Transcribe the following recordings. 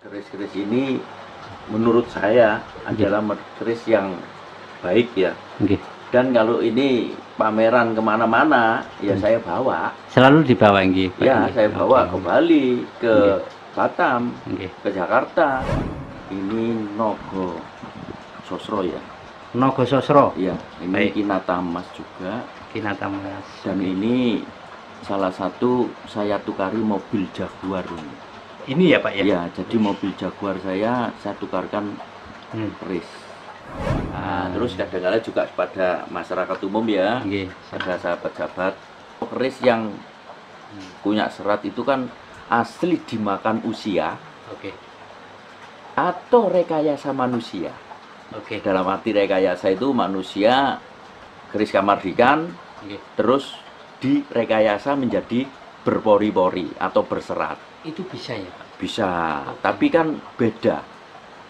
Keris-keris ini menurut saya adalah keris yang baik ya. Nggih. Dan kalau ini pameran kemana-mana, ya saya bawa. Selalu dibawa nggih, Pak? Ya, Nggih. saya bawa Oke. ke Bali, ke Nggih. Batam, Nggih. ke Jakarta. Ini Nogo Sosro ya. Nogo Sosro. Iya, ini Baik. Kinata Emas juga. Kinata Emas. Dan ini salah satu saya tukari mobil Jaguar ini. Ini ya, Pak ya? Ya, jadi mobil Jaguar saya tukarkan keris. Nah, terus kadang-kadang juga pada masyarakat umum ya, Nggih. pada sahabat-sahabat, keris yang punya serat itu kan asli dimakan usia Oke. atau rekayasa manusia. Oke. Dalam arti rekayasa itu manusia keris kamardikan Nggih. terus direkayasa menjadi berpori-pori atau berserat. Itu bisa ya, Pak? Bisa, tapi kan beda.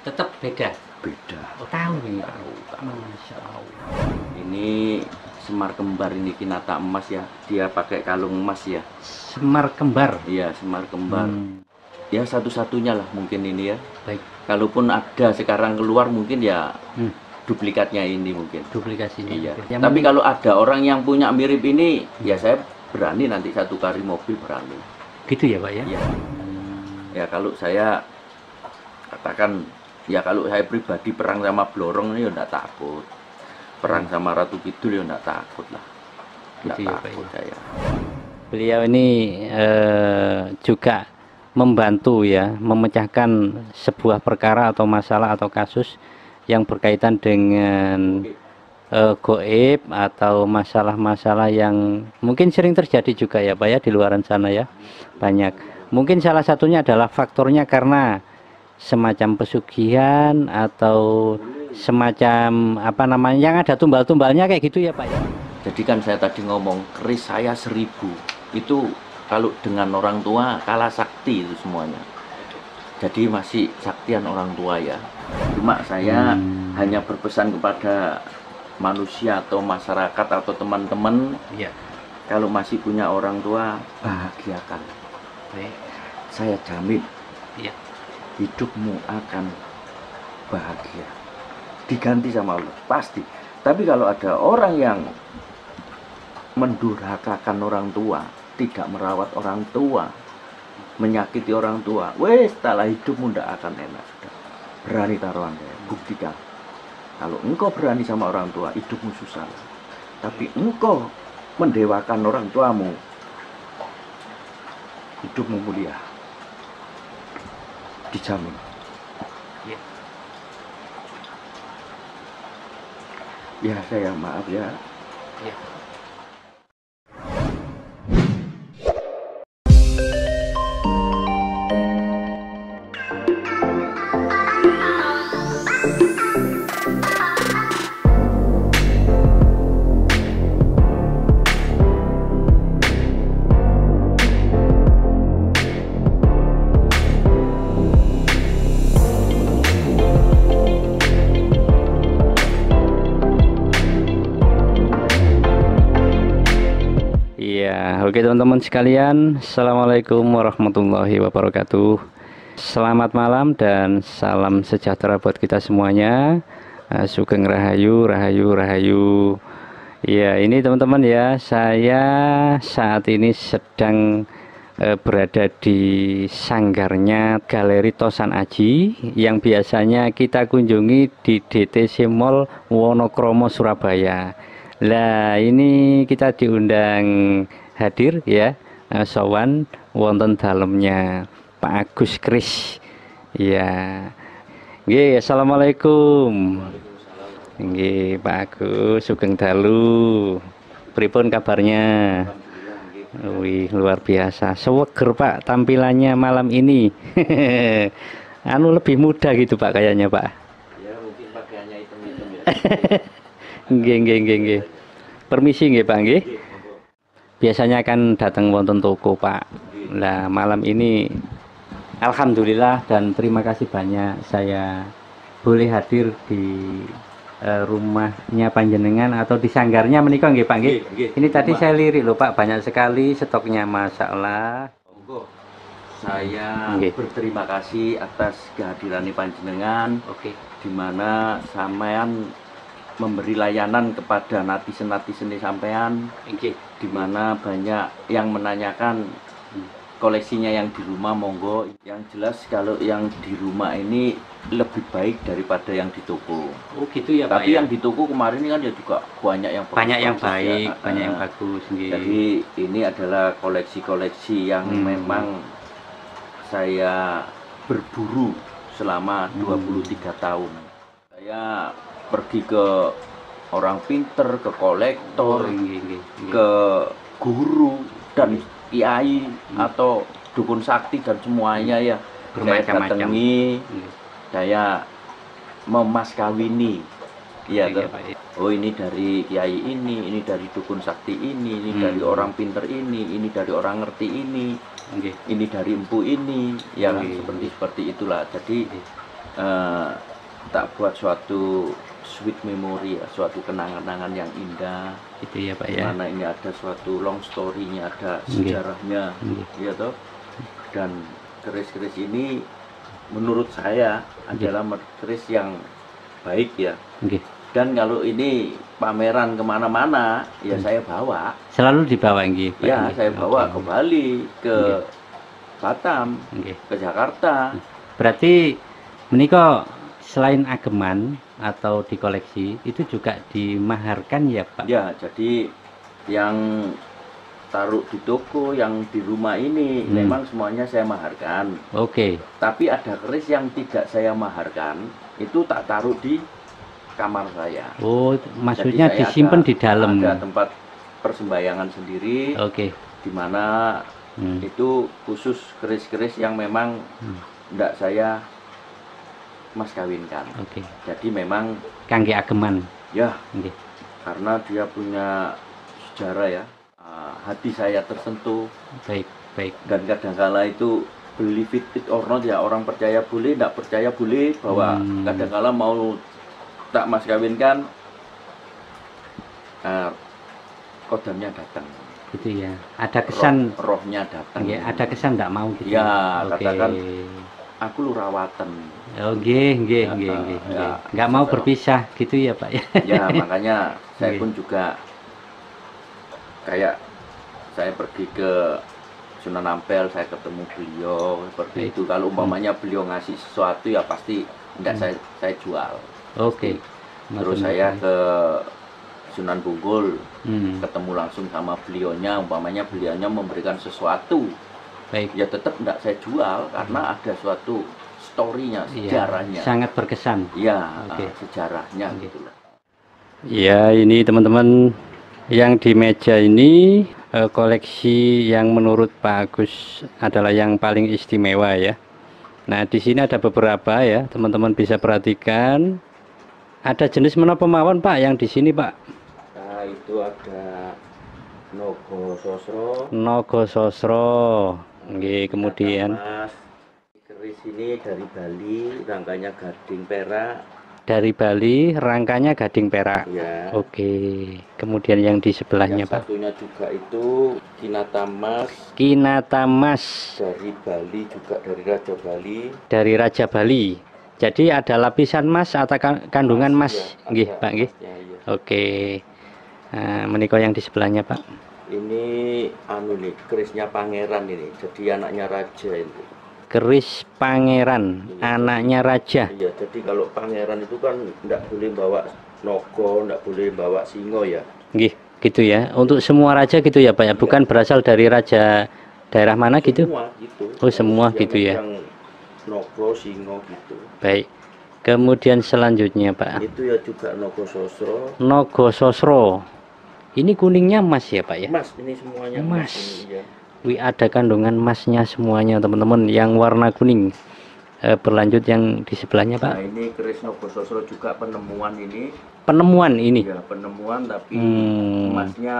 Tetap beda. Beda. Oh, tahu ini, Pak. Tahu. Masya Allah. Ini Semar Kembar, ini Kinata Emas ya. Dia pakai kalung emas ya. Semar Kembar. Iya, Semar Kembar. Ya satu-satunya lah mungkin ini ya. Baik. Kalaupun ada sekarang keluar mungkin ya duplikatnya ini mungkin. Duplikasinya. Iya. Yang Tapi kalau ada orang yang punya mirip ini, ya saya berani nanti saya tukari mobil, berani. gitu ya, Pak ya? Iya. Ya kalau saya katakan, ya kalau saya pribadi perang sama Blorong ini ya enggak takut. Perang sama Ratu Kidul ya enggak takut lah. Enggak Gitu ya, Pak, takut ya. saya. Beliau ini juga membantu ya memecahkan sebuah perkara atau masalah atau kasus yang berkaitan dengan goib atau masalah-masalah yang mungkin sering terjadi juga ya, Pak ya, di luaran sana ya. Banyak. Mungkin salah satunya adalah faktornya karena semacam pesugihan atau semacam apa namanya yang ada tumbal-tumbalnya kayak gitu ya, Pak ya. Jadi kan saya tadi ngomong keris saya 1000 itu kalau dengan orang tua kalah sakti itu semuanya. Jadi masih saktian orang tua ya. Cuma saya hanya berpesan kepada manusia atau masyarakat atau teman-teman, Iya. kalau masih punya orang tua, bahagiakan. Baik. Saya jamin Iya. hidupmu akan bahagia. Diganti sama Allah, pasti. Tapi kalau ada orang yang mendurhakakan orang tua, tidak merawat orang tua, menyakiti orang tua, wes setelah hidupmu tidak akan enak. Berani taruhan saya, buktikan. Kalau engkau berani sama orang tua, hidupmu susah. Tapi engkau mendewakan orang tuamu, hidupmu mulia. Dijamin. Iya. Ya saya maaf ya. Iya. Iya, oke teman-teman sekalian, Assalamualaikum warahmatullahi wabarakatuh. Selamat malam dan salam sejahtera buat kita semuanya. Sugeng Rahayu, Rahayu, Rahayu. Ya, ini teman-teman ya, saya saat ini sedang berada di sanggarnya Galeri Tosan Aji yang biasanya kita kunjungi di DTC Mall Wonokromo Surabaya. Lah ini kita diundang hadir ya, sowan wonten dalemnya Pak Agus Kris. Ya. Nggih, assalamualaikum. Nggih, Pak Agus, sugeng dalu. Pripun kabarnya? Wih, luar biasa. Seweger Pak tampilannya malam ini. Anu lebih muda gitu Pak kayaknya Pak. Ya mungkin pakaiannya hitam-hitam ya. Nggih. Permisi nggih Pak nggih. Biasanya kan datang wonten toko Pak. Nah, malam ini alhamdulillah dan terima kasih banyak saya boleh hadir di rumahnya panjenengan atau di sanggarnya menika nggih Pak nggih. Ini tadi saya lirik loh Pak, banyak sekali stoknya masyaallah. Monggo. Saya Nggih. berterima kasih atas kehadiran panjenengan, Oke. di mana sampean memberi layanan kepada netizen-netizen sampean, Nggih. di mana banyak yang menanyakan koleksinya yang di rumah. Monggo. Yang jelas kalau yang di rumah ini lebih baik daripada yang di toko. Oh gitu ya Pak Tapi ya. yang di toko kemarin ini kan ya juga banyak yang Banyak yang bagus-bagus ya. baik, banyak yang bagus. Nggih. Jadi ini adalah koleksi-koleksi yang memang saya berburu selama 23 tahun. Saya pergi ke orang pinter, ke kolektor, Nggih, nggih, nggih. ke guru dan kiai atau dukun sakti dan semuanya ya. Saya Bermacam-macam. datangi, Nggih. saya memaskawini. Iya Iya, toh. Pak, ya. Oh ini dari kiai ini dari dukun sakti ini dari orang pinter ini dari orang ngerti ini Nggih. dari empu ini, ya kan? Nggih. Seperti itulah. Jadi tak buat suatu sweet memory ya, suatu kenangan-kenangan yang indah. Itu ya Pak Di ya. mana ini ada suatu long story-nya, ada Nggih. sejarahnya, Nggih. ya toh. Dan keris-keris ini menurut saya adalah keris yang baik ya. Nggih. Dan kalau ini pameran kemana-mana, ya saya bawa. Selalu dibawa nggih, Pak. Ya, Nggih. saya bawa Oke. ke Bali, ke Nggih. Batam, Nggih. ke Jakarta. Berarti menika selain ageman atau dikoleksi itu juga dimaharkan ya Pak? Ya, jadi yang taruh di toko, yang di rumah ini memang semuanya saya maharkan. Oke. Tapi ada keris yang tidak saya maharkan, itu tak taruh di kamar saya. Oh, maksudnya Jadi saya disimpan di dalam. ada tempat persembahyangan sendiri, Oke. di mana itu khusus keris-keris yang memang tidak saya mas kawinkan. Oke. Jadi memang Kangge ageman. ya, Nggih. karena dia punya sejarah ya, hati saya tersentuh. Baik, baik. Dan kadangkala itu believe it or not ya, orang percaya boleh, tidak percaya boleh, bahwa kadangkala mau tak mas kawinkan, kodamnya datang. Gitu ya. Ada kesan rohnya datang. nggih, ada kesan tidak mau gitu. Ya, Oke. katakan aku lurawatan. Oh, nggih, nggih, Ya, nggih, nggih. ya. Nggak mau berpisah gitu ya, Pak ya. Ya, makanya saya Nggih. pun juga kayak saya pergi ke Sunan Ampel, saya ketemu beliau seperti Baik. itu. Kalau umpamanya beliau ngasih sesuatu ya pasti tidak saya jual. Oke. Terus saya ke Sunan Bungkul, ketemu Hmm. langsung sama beliaunya, umpamanya beliaunya memberikan sesuatu, Baik. ya tetap tidak saya jual karena ada suatu story-nya, Iya, sejarahnya. sangat berkesan. Ya, Oke. sejarahnya Oke. gitu lah. Ya, ini teman-teman yang di meja ini koleksi yang menurut Pak Agus adalah yang paling istimewa ya. Nah, di sini ada beberapa ya, teman-teman bisa perhatikan. Ada jenis menapa mawon Pak yang di sini Pak? Nah, itu ada Nogo Sosro, Nogo Sosro. Nggih, kemudian Mas. Keris ini dari Bali, rangkanya gading perak. dari Bali, rangkanya gading perak. Ya. Oke. Kemudian yang di sebelahnya Yang Pak? satunya juga itu Kinatamas Kinatamas dari Bali, juga dari Raja Bali. dari Raja Bali. Jadi ada lapisan emas atau kandungan emas, Ya, nggih ada Pak nggih. emasnya, ya. Oke. Nah, menika yang di sebelahnya Pak. Ini anu nih, kerisnya pangeran ini, jadi anaknya raja ini. Keris pangeran, anaknya raja. Iya, jadi kalau pangeran itu kan tidak boleh bawa nogo, tidak boleh bawa singo ya. Nggih, gitu ya. Untuk semua raja gitu ya Pak ya. Bukan berasal dari raja daerah mana gitu. Semua gitu. Oh, semua Yang gitu ya. Yang nogo, singo gitu. Baik. Kemudian selanjutnya Pak. Itu ya juga nogo sosro. Nogo Sosro. Ini kuningnya emas ya Pak ya. Emas ini semuanya Emas. ini, ya. Wih, ada kandungan emasnya semuanya teman-teman yang warna kuning. Berlanjut yang di sebelahnya Nah, Pak. ini keris nogo sosro juga penemuan ini. Penemuan ini. Ya, penemuan tapi Hmm. emasnya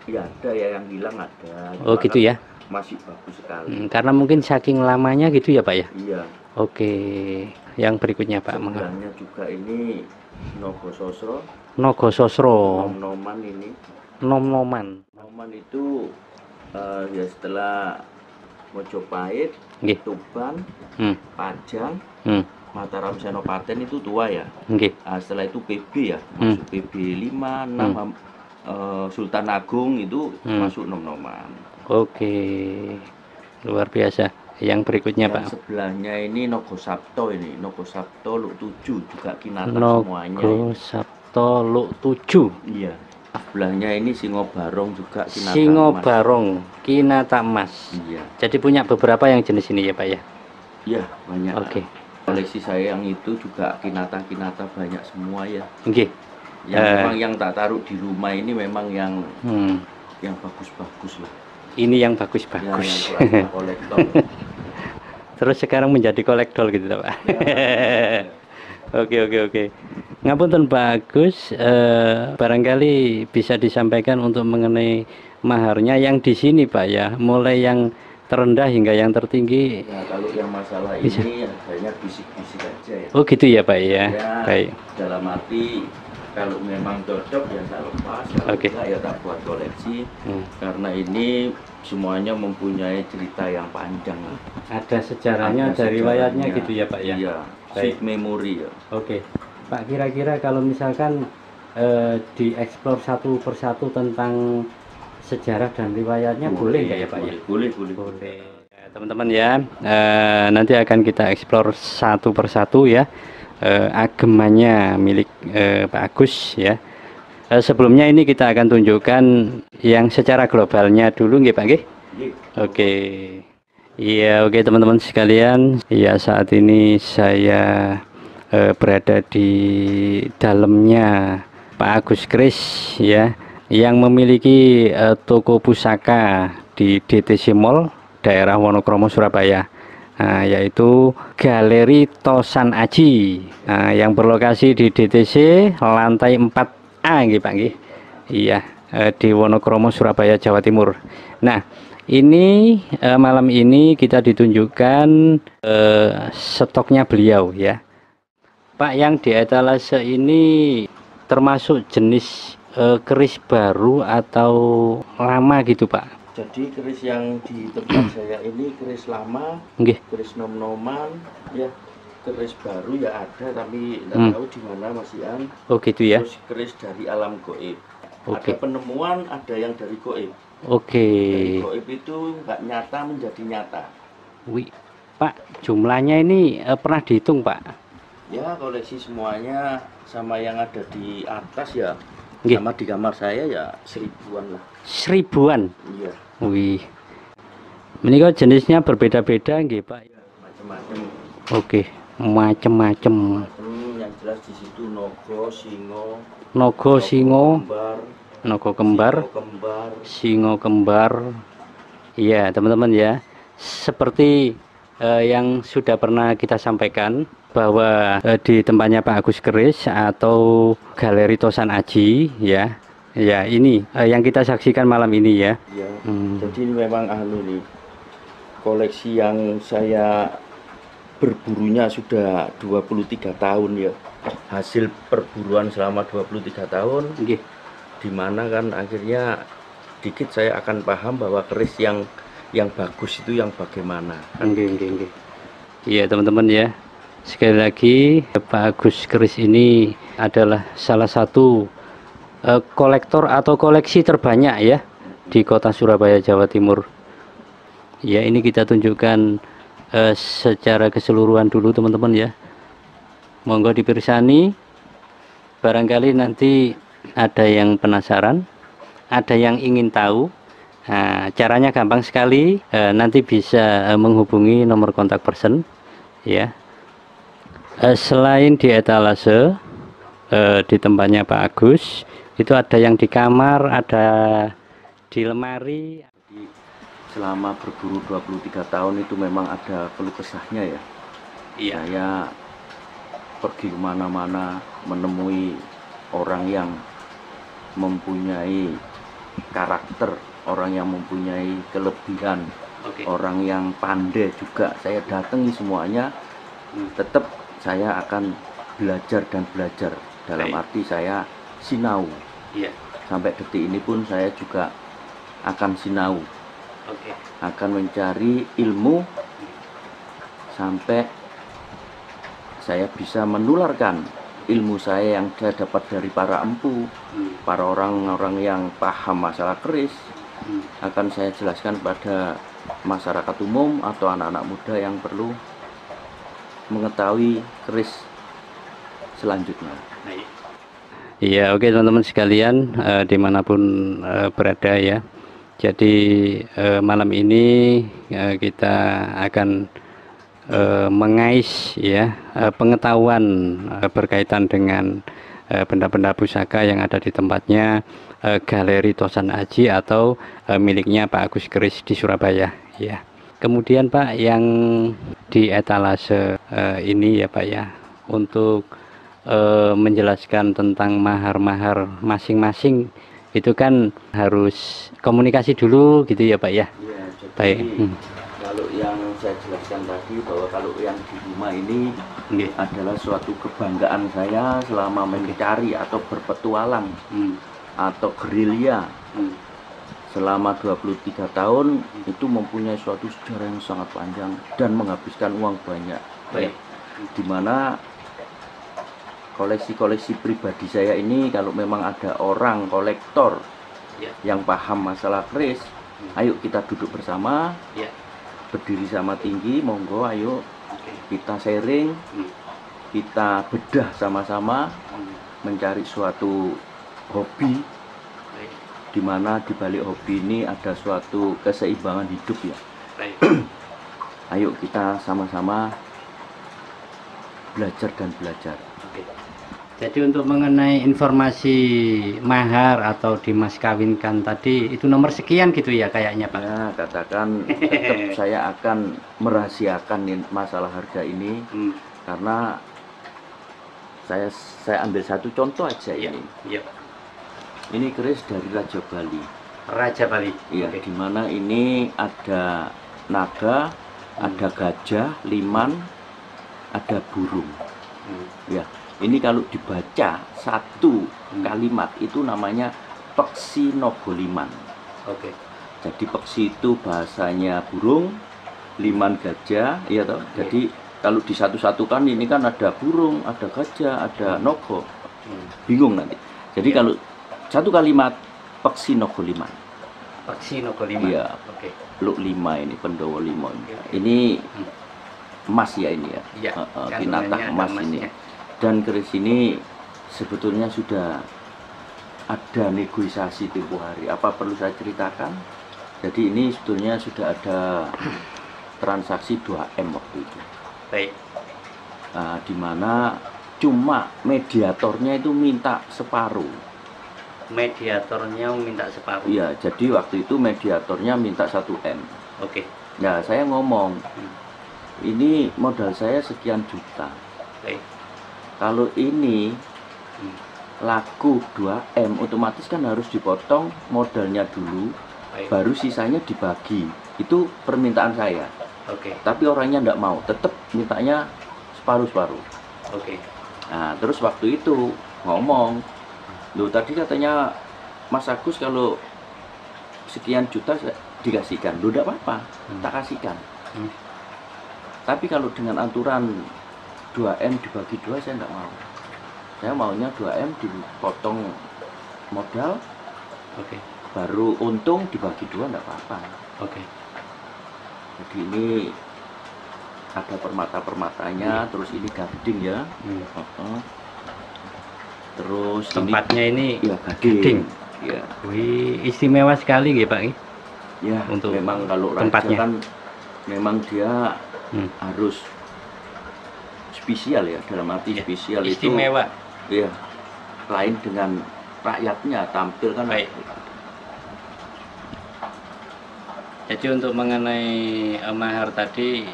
ya ada ya, yang hilang ada. Oh Cuma gitu kan ya. Masih bagus sekali. Karena mungkin saking lamanya gitu ya Pak ya. Iya. Oke. Yang berikutnya Pak. Mangga. Sebelahnya juga ini nogo sosro. Nogo Sosro. Nom-noman ini. Nom-noman. Noman itu ya setelah Mojopahit, Nggih. Tuban, Hmm. Pajang, Hmm. Mataram Senopaten itu tua ya. Nggih. Nah, setelah itu PB ya, masuk PB 5, 6, Sultan Agung itu masuk nom-noman. Oke, luar biasa. Yang berikutnya Yang Pak. sebelahnya ini Nogo Sabto, ini Nogo Sabto Luk 7 juga Kinata semuanya. Nogo Sabto Luk 7. Iya. Sebelahnya ini Singo Barong juga Kinata Singo Emas. Barong Kinata Emas. Iya. Jadi punya beberapa yang jenis ini ya Pak ya. Iya, banyak. Oke. Koleksi saya yang itu juga Kinata-Kinata banyak semua ya. Nggih. Yang memang yang tak taruh di rumah ini memang yang bagus-bagus lah. Ini yang bagus-bagus. Ya, yang kolektor. Terus sekarang menjadi kolektor gitu Pak. Ya. Oke. Ngapunten Pak Agus, barangkali bisa disampaikan untuk mengenai maharnya yang di sini Pak ya, mulai yang terendah hingga yang tertinggi. Ya, kalau yang masalah bisa. Ini hanya bisik-bisik aja ya. Oh gitu ya Pak ya. Baik. Dalam arti kalau memang cocok ya tak lepas, kalau enggak ya tak buat koleksi. Karena ini semuanya mempunyai cerita yang panjang. Ada sejarahnya, ada riwayatnya gitu ya Pak ya. Iya, sweet memory ya. Oke. Pak, kira-kira kalau misalkan dieksplor satu persatu tentang sejarah dan riwayatnya boleh nggak ya Pak ya? Boleh. Teman-teman ya, nanti akan kita eksplor satu persatu ya, agemannya milik Pak Agus ya. Sebelumnya ini kita akan tunjukkan yang secara globalnya dulu nggih Pak nggih? Oke. Iya, oke teman-teman sekalian. Ya, saat ini saya berada di dalamnya Pak Agus Kris ya, yang memiliki toko pusaka di DTC Mall daerah Wonokromo Surabaya, yaitu Galeri Tosan Aji, yang berlokasi di DTC lantai 4A nggih Pak nggih. Iya, di Wonokromo Surabaya Jawa Timur. Nah, ini malam ini kita ditunjukkan stoknya beliau ya Pak. Yang di etalase ini termasuk jenis keris baru atau lama gitu Pak? Jadi keris yang di tempat saya ini keris lama, keris nom-noman ya, keris baru ya ada tapi tidak tahu di mana Mas Ian. Oh gitu ya. Terus keris dari alam goib. Ada penemuan, ada yang dari goib. Dari goib itu nggak nyata menjadi nyata. Wih, Pak, jumlahnya ini pernah dihitung Pak? Ya, koleksi semuanya sama yang ada di atas ya. Sama di kamar saya ya 1000-an lah. 1000-an? Iya. Wih. Ini kok jenisnya berbeda-beda nggih Pak? Ya, macam-macam. Oke, macam-macam. Yang jelas di situ nogo, singo, kembar, singo kembar. Iya, teman-teman ya. Seperti yang sudah pernah kita sampaikan bahwa di tempatnya Pak Agus Kris atau Galeri Tosan Aji ya. Ya, ini yang kita saksikan malam ini ya. Ya. Jadi ini memang nih koleksi yang saya berburunya sudah 23 tahun ya. Hasil perburuan selama 23 tahun. Dimana kan akhirnya dikit saya akan paham bahwa keris yang bagus itu yang bagaimana. Iya teman-teman ya. Sekali lagi Pak Agus Kris ini adalah salah satu kolektor atau koleksi terbanyak ya di kota Surabaya Jawa Timur. Ya, ini kita tunjukkan secara keseluruhan dulu teman-teman ya. Monggo dipirsani, barangkali nanti ada yang penasaran, ada yang ingin tahu. Nah, caranya gampang sekali, nanti bisa menghubungi nomor kontak person ya. Selain di etalase di tempatnya Pak Agus, itu ada yang di kamar, ada di lemari. Selama berburu 23 tahun itu memang ada keluh kesahnya ya. Iya. Saya pergi kemana-mana menemui orang yang mempunyai karakter, orang yang mempunyai kelebihan, orang yang pandai juga. Saya datangi semuanya, tetap saya akan belajar dan belajar. Dalam arti saya sinau. Sampai detik ini pun saya juga akan sinau. Oke. akan mencari ilmu sampai saya bisa menularkan ilmu saya yang saya dapat dari para empu, para orang-orang yang paham masalah keris, akan saya jelaskan pada masyarakat umum atau anak-anak muda yang perlu mengetahui keris selanjutnya. Iya, oke teman-teman sekalian, dimanapun berada ya. Jadi malam ini kita akan mengais ya pengetahuan berkaitan dengan benda-benda pusaka yang ada di tempatnya Galeri Tosan Aji atau miliknya Pak Agus Keris di Surabaya ya. Kemudian Pak, yang di etalase ini ya Pak ya, untuk menjelaskan tentang mahar-mahar masing-masing itu kan harus komunikasi dulu gitu ya Pak ya. Ya, jadi Baik. kalau yang saya jelaskan tadi bahwa kalau yang di rumah ini adalah suatu kebanggaan saya selama mencari atau berpetualang atau gerilya selama 23 tahun itu mempunyai suatu sejarah yang sangat panjang dan menghabiskan uang banyak. Baik. Dimana koleksi-koleksi pribadi saya ini kalau memang ada orang kolektor yang paham masalah keris, ayo kita duduk bersama, berdiri sama tinggi, monggo ayo kita sharing, kita bedah sama-sama mencari suatu hobi, di mana di balik hobi ini ada suatu keseimbangan hidup ya. Ayo kita sama-sama belajar dan belajar. Jadi untuk mengenai informasi mahar atau dimas kawinkan tadi itu nomor sekian gitu ya kayaknya Pak. Ya, katakan tetap saya akan merahasiakan masalah harga ini karena saya ambil satu contoh aja ini. Ini keris dari Raja Bali. Raja Bali. Iya, di mana ini ada naga, ada gajah, liman, ada burung. Ya. Ini kalau dibaca satu kalimat itu namanya peksi nogoliman. Jadi peksi itu bahasanya burung, liman gajah, iya toh. Jadi kalau disatu-satukan ini kan ada burung, ada gajah, ada nogo. Bingung nanti. Jadi kalau satu kalimat peksi nogoliman. Peksi nogoliman. Iya. Luk lima ini Pendowo lima. Ini emas ya ini ya. Kinatah emas ini. Dan keris ini sebetulnya sudah ada negosiasi tempo hari. Apa perlu saya ceritakan? Jadi ini sebetulnya sudah ada transaksi 2M waktu itu. Baik. Nah, di mana cuma mediatornya itu minta separuh. Mediatornya minta separuh. Iya, jadi waktu itu mediatornya minta 1M. Nah, saya ngomong, ini modal saya sekian juta. Kalau ini laku 2M, otomatis kan harus dipotong modalnya dulu, baru sisanya dibagi. Itu permintaan saya. Tapi orangnya enggak mau, tetap mintanya separuh-separuh. Nah, terus waktu itu ngomong, loh tadi katanya Mas Agus kalau sekian juta dikasihkan. Loh enggak apa-apa, tak kasihkan. Tapi kalau dengan aturan 2M dibagi 2 saya enggak mau. Saya maunya 2M dipotong modal, baru untung dibagi 2 enggak apa-apa. Jadi ini ada permata-permatanya, terus ini gading ya. Terus tempatnya ini ya gading. Ya. Wih, istimewa sekali ya Pak. Ya, untuk memang kalau tempatnya raja kan memang dia harus spesial ya, dalam arti spesial istimewa. Itu ya lain dengan rakyatnya, tampil kan. Jadi untuk mengenai mahar tadi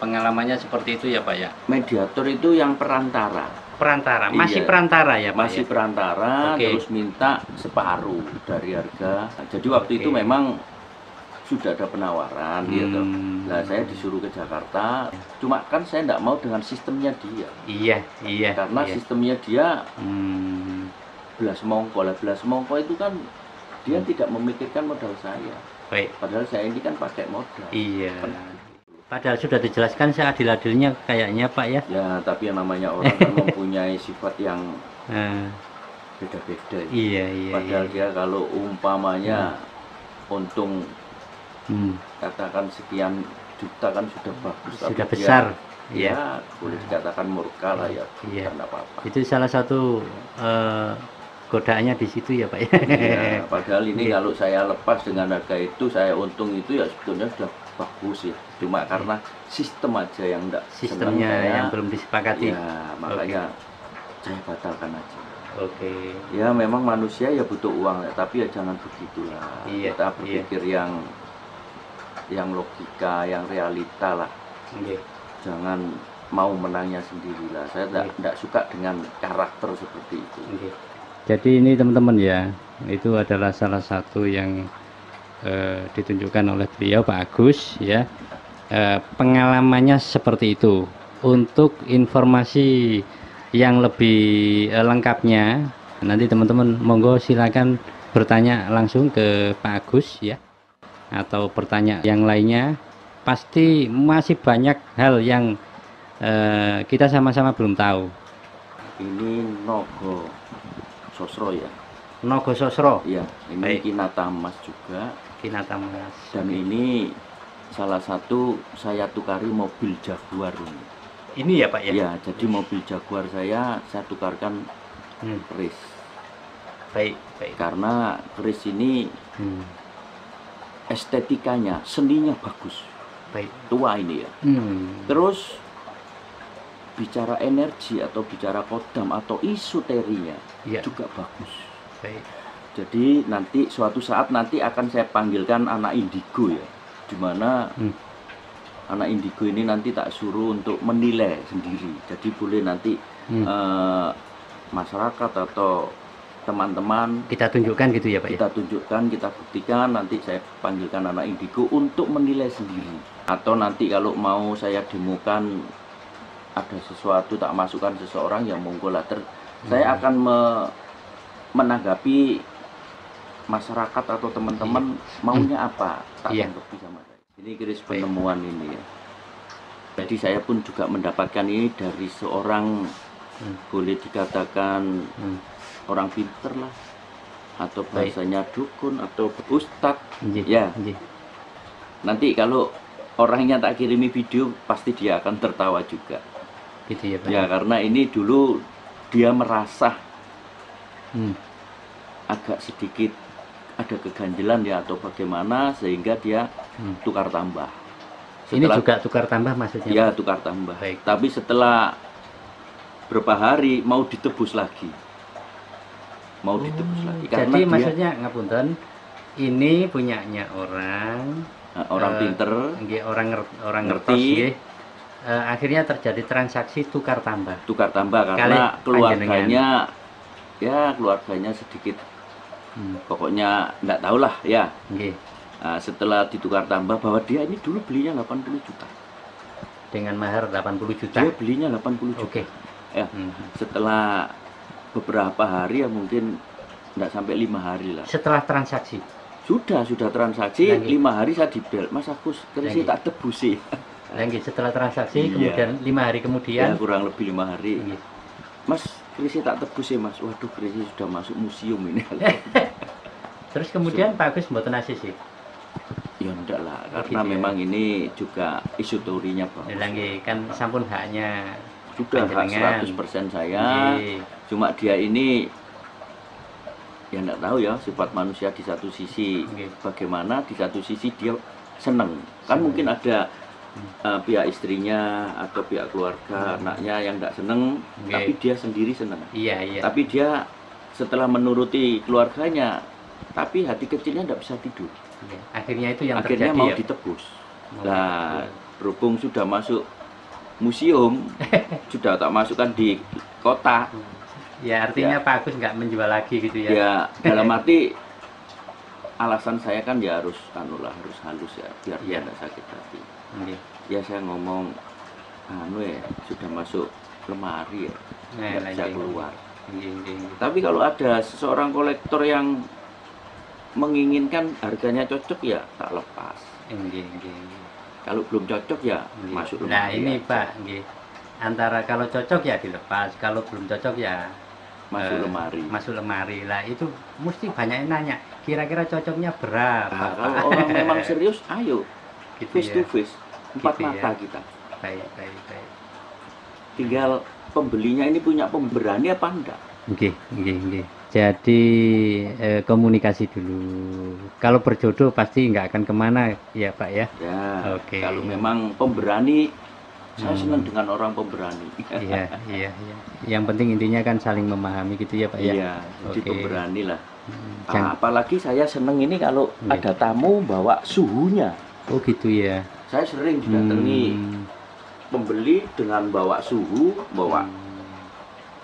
pengalamannya seperti itu ya Pak ya. Mediator itu yang perantara. Masih perantara ya Pak. Masih perantara, terus minta separuh dari harga. Jadi waktu itu memang sudah ada penawaran gitu. Nah, saya disuruh ke Jakarta, cuma kan saya tidak mau dengan sistemnya dia. Karena sistemnya dia belas mongko itu kan dia tidak memikirkan modal saya. Baik. Padahal saya ini kan pakai modal. Iya. Padahal sudah dijelaskan seadil-adilnya kayaknya Pak ya. Ya, tapi yang namanya orang kan mempunyai sifat yang Nah, beda-beda. iya iya. Padahal Iya. dia kalau umpamanya untung katakan sekian juta kan sudah bagus. Sudah Tapi besar. dia, Iya. ya boleh dikatakan murka lah ya. Iya. Karena apa-apa. Itu salah satu godaannya di situ ya Pak ya. Ya, padahal ini Iya. kalau saya lepas dengan harga itu, saya untung itu ya sebetulnya sudah bagus ya. Cuma karena sistem aja yang enggak Sistemnya yang belum disepakati. Ya, makanya saya batalkan aja. Oke. Ya memang manusia ya butuh uang ya, tapi ya jangan begitulah. Iya, Kita berpikir yang logika, yang realita lah. Iya. Jangan mau menangnya sendirilah. Saya tidak suka dengan karakter seperti itu. Oke. Jadi ini teman-teman ya, itu adalah salah satu yang ditunjukkan oleh beliau Pak Agus ya. Pengalamannya seperti itu. Untuk informasi yang lebih lengkapnya, nanti teman-teman monggo silakan bertanya langsung ke Pak Agus ya, atau bertanya yang lainnya. Pasti masih banyak hal yang kita sama-sama belum tahu. Ini Nogo Sosro ya. Nogo Sosro. Iya, ini Baik. Kinata Emas juga. Kinata Emas. Dan ini salah satu saya tukari mobil Jaguar ini. Ini ya Pak ya? Ya, jadi mobil Jaguar saya tukarkan keris. Baik, baik. Karena keris ini estetikanya, seninya bagus. Baik. Tua ini ya. Terus bicara energi atau bicara kodam atau esoterinya juga bagus. Baik. Jadi nanti suatu saat nanti akan saya panggilkan anak indigo ya, dimana anak indigo ini nanti tak suruh untuk menilai sendiri. Jadi boleh nanti masyarakat atau teman-teman kita tunjukkan gitu ya Pak kita tunjukkan, kita buktikan, nanti saya panggilkan anak indigo untuk menilai sendiri. Atau nanti kalau mau saya demokan ada sesuatu tak masukkan seseorang yang monggo lah, saya akan menanggapi masyarakat atau teman-teman maunya apa, tak tanggapi sama saya. Ini keris penemuan ini ya. Jadi saya pun juga mendapatkan ini dari seorang boleh dikatakan orang pinter lah, atau bahasanya dukun atau ustadz ya. Nanti kalau orangnya tak kirimi video pasti dia akan tertawa juga gitu ya Pak ya, karena ini dulu dia merasa agak sedikit ada keganjilan ya atau bagaimana sehingga dia tukar tambah. Ini juga tukar tambah maksudnya? Ya, tukar tambah. Baik. Tapi setelah berapa hari mau ditebus lagi. Mau ditebus lagi. Jadi maksudnya ngapunten, ini punyanya orang pinter, orang ngerti. Akhirnya terjadi transaksi tukar tambah. Tukar tambah karena keluarganya keluarganya sedikit pokoknya enggak tahu lah ya. Nah, setelah ditukar tambah bahwa dia ini dulu belinya 80 juta. Dengan mahar 80 juta. Dia belinya 80 juta. Ya. Setelah beberapa hari ya mungkin enggak sampai 5 hari lah. Setelah transaksi. Sudah transaksi 5 hari saya dibel. Mas Agus, kerisnya tak tebus sih. Setelah transaksi kemudian 5 hari kemudian ya, kurang lebih 5 hari. Mas, kerisnya tak tebus sih Mas. Waduh, kerisnya sudah masuk museum ini. Terus kemudian Pak Agus mboten asisi. Ya enggak lah, karena memang ini juga esoterinya bagus. Kan sampun haknya sudah hak 100% saya. Cuma dia ini ya enggak tahu ya sifat manusia, di satu sisi bagaimana, di satu sisi dia seneng. Kan mungkin ada pihak istrinya atau pihak keluarga anaknya yang enggak seneng, tapi dia sendiri seneng. Iya. Tapi dia setelah menuruti keluarganya, tapi hati kecilnya enggak bisa tidur. Akhirnya itu yang akhirnya terjadi mau ya? ditebus. Nah, berhubung sudah masuk museum, sudah tak masukkan di kota. Ya artinya Pak Agus nggak menjual lagi gitu ya? Ya dalam arti alasan saya kan ya harus harus halus ya biar dia nggak sakit hati. Ya saya ngomong sudah masuk lemari ya, nggak bisa keluar. Tapi kalau ada seseorang kolektor yang menginginkan harganya cocok ya tak lepas. Nggih, nggih. Kalau belum cocok ya Nggih. masuk Nah, lemari ini aja. Pak, nggih. Antara kalau cocok ya dilepas, kalau belum cocok ya Masuk lemari. Masuk lemari. Lah itu mesti banyak yang nanya, kira-kira cocoknya berapa, Nah, Pak? kalau orang memang serius, ayo Gitu face ya. to face, empat Gitu mata ya. kita. Baik, baik, baik. Tinggal pembelinya ini punya pemberani apa enggak. Nggih, nggih, nggih. Jadi komunikasi dulu. Kalau berjodoh pasti nggak akan kemana ya Pak ya. Ya, Oke. kalau memang pemberani, saya senang Hmm. dengan orang pemberani. Iya, iya, iya. Yang penting intinya kan saling memahami gitu ya Pak ya. Iya, jadi Oke. pemberani lah. Jangan- Apalagi saya seneng ini kalau Iya. ada tamu bawa suhunya. Oh gitu ya. Saya sering didatangi pembeli dengan bawa suhu, bawa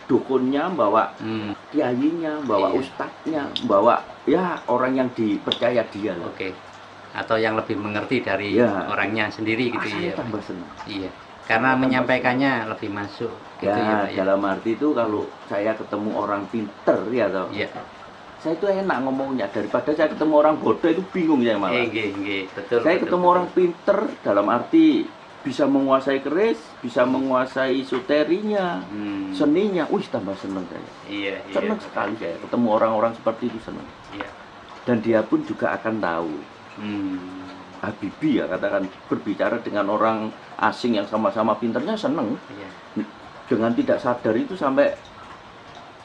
dukunnya, bawa Hmm. kiainya, bawa Iya. ustadznya, bawa ya orang yang dipercaya dia lah. Oke. Atau yang lebih mengerti dari Iya. orangnya sendiri gitu Saya ya. tambah senang. Iya. Karena menyampaikannya lebih masuk gitu ya Ya, Pak ya. dalam arti itu kalau saya ketemu orang pinter ya toh, Iya. saya itu enak ngomongnya daripada saya ketemu orang bodoh itu bingung saya malah. Nggih, nggih, betul. Saya betul, ketemu betul. orang pinter dalam arti bisa menguasai keris, bisa menguasai suterinya, seninya. Wih, tambah seneng saya. Iya, iya. Seneng sekali saya ketemu orang-orang seperti itu, seneng. Iya. Dan dia pun juga akan tahu. Habibie ya katakan berbicara dengan orang asing yang sama-sama pinternya seneng. Iya. Dengan tidak sadar itu sampai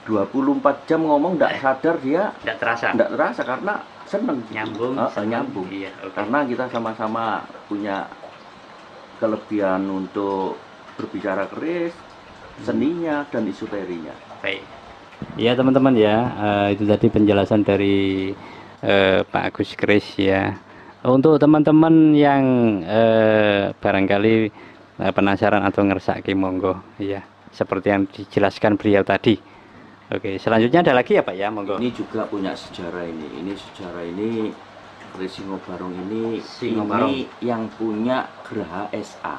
24 jam ngomong tidak sadar dia Nggak terasa. tidak terasa karena seneng. Nyambung. senang. Nyambung. Iya, oke. Karena kita sama-sama punya kelebihan untuk berbicara keris, seninya dan esoterinya. Baik. Ya teman-teman ya, itu tadi penjelasan dari Pak Agus Kris ya. Untuk teman-teman yang barangkali penasaran atau ngersaki monggo ya, seperti yang dijelaskan beliau tadi. Oke, selanjutnya ada lagi ya Pak ya, monggo. Ini juga punya sejarah ini. Ini sejarah ini keris Singobarong ini Singobarong. yang punya Graha SA.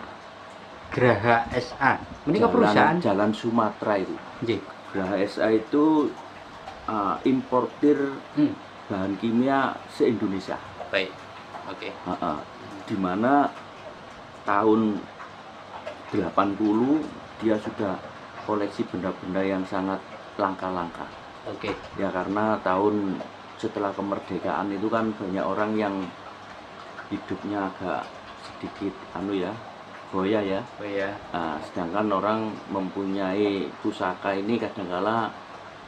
Graha SA. Ini ke perusahaan. Jalan Sumatera itu. Nggih. Graha SA itu importir bahan kimia se-Indonesia. Baik. Oke. Di mana tahun 80 dia sudah koleksi benda-benda yang sangat langka-langka. Oke. Ya karena tahun setelah kemerdekaan itu kan banyak orang yang hidupnya agak sedikit goyah ya. Oh ya. Nah, sedangkan orang mempunyai pusaka ini kadangkala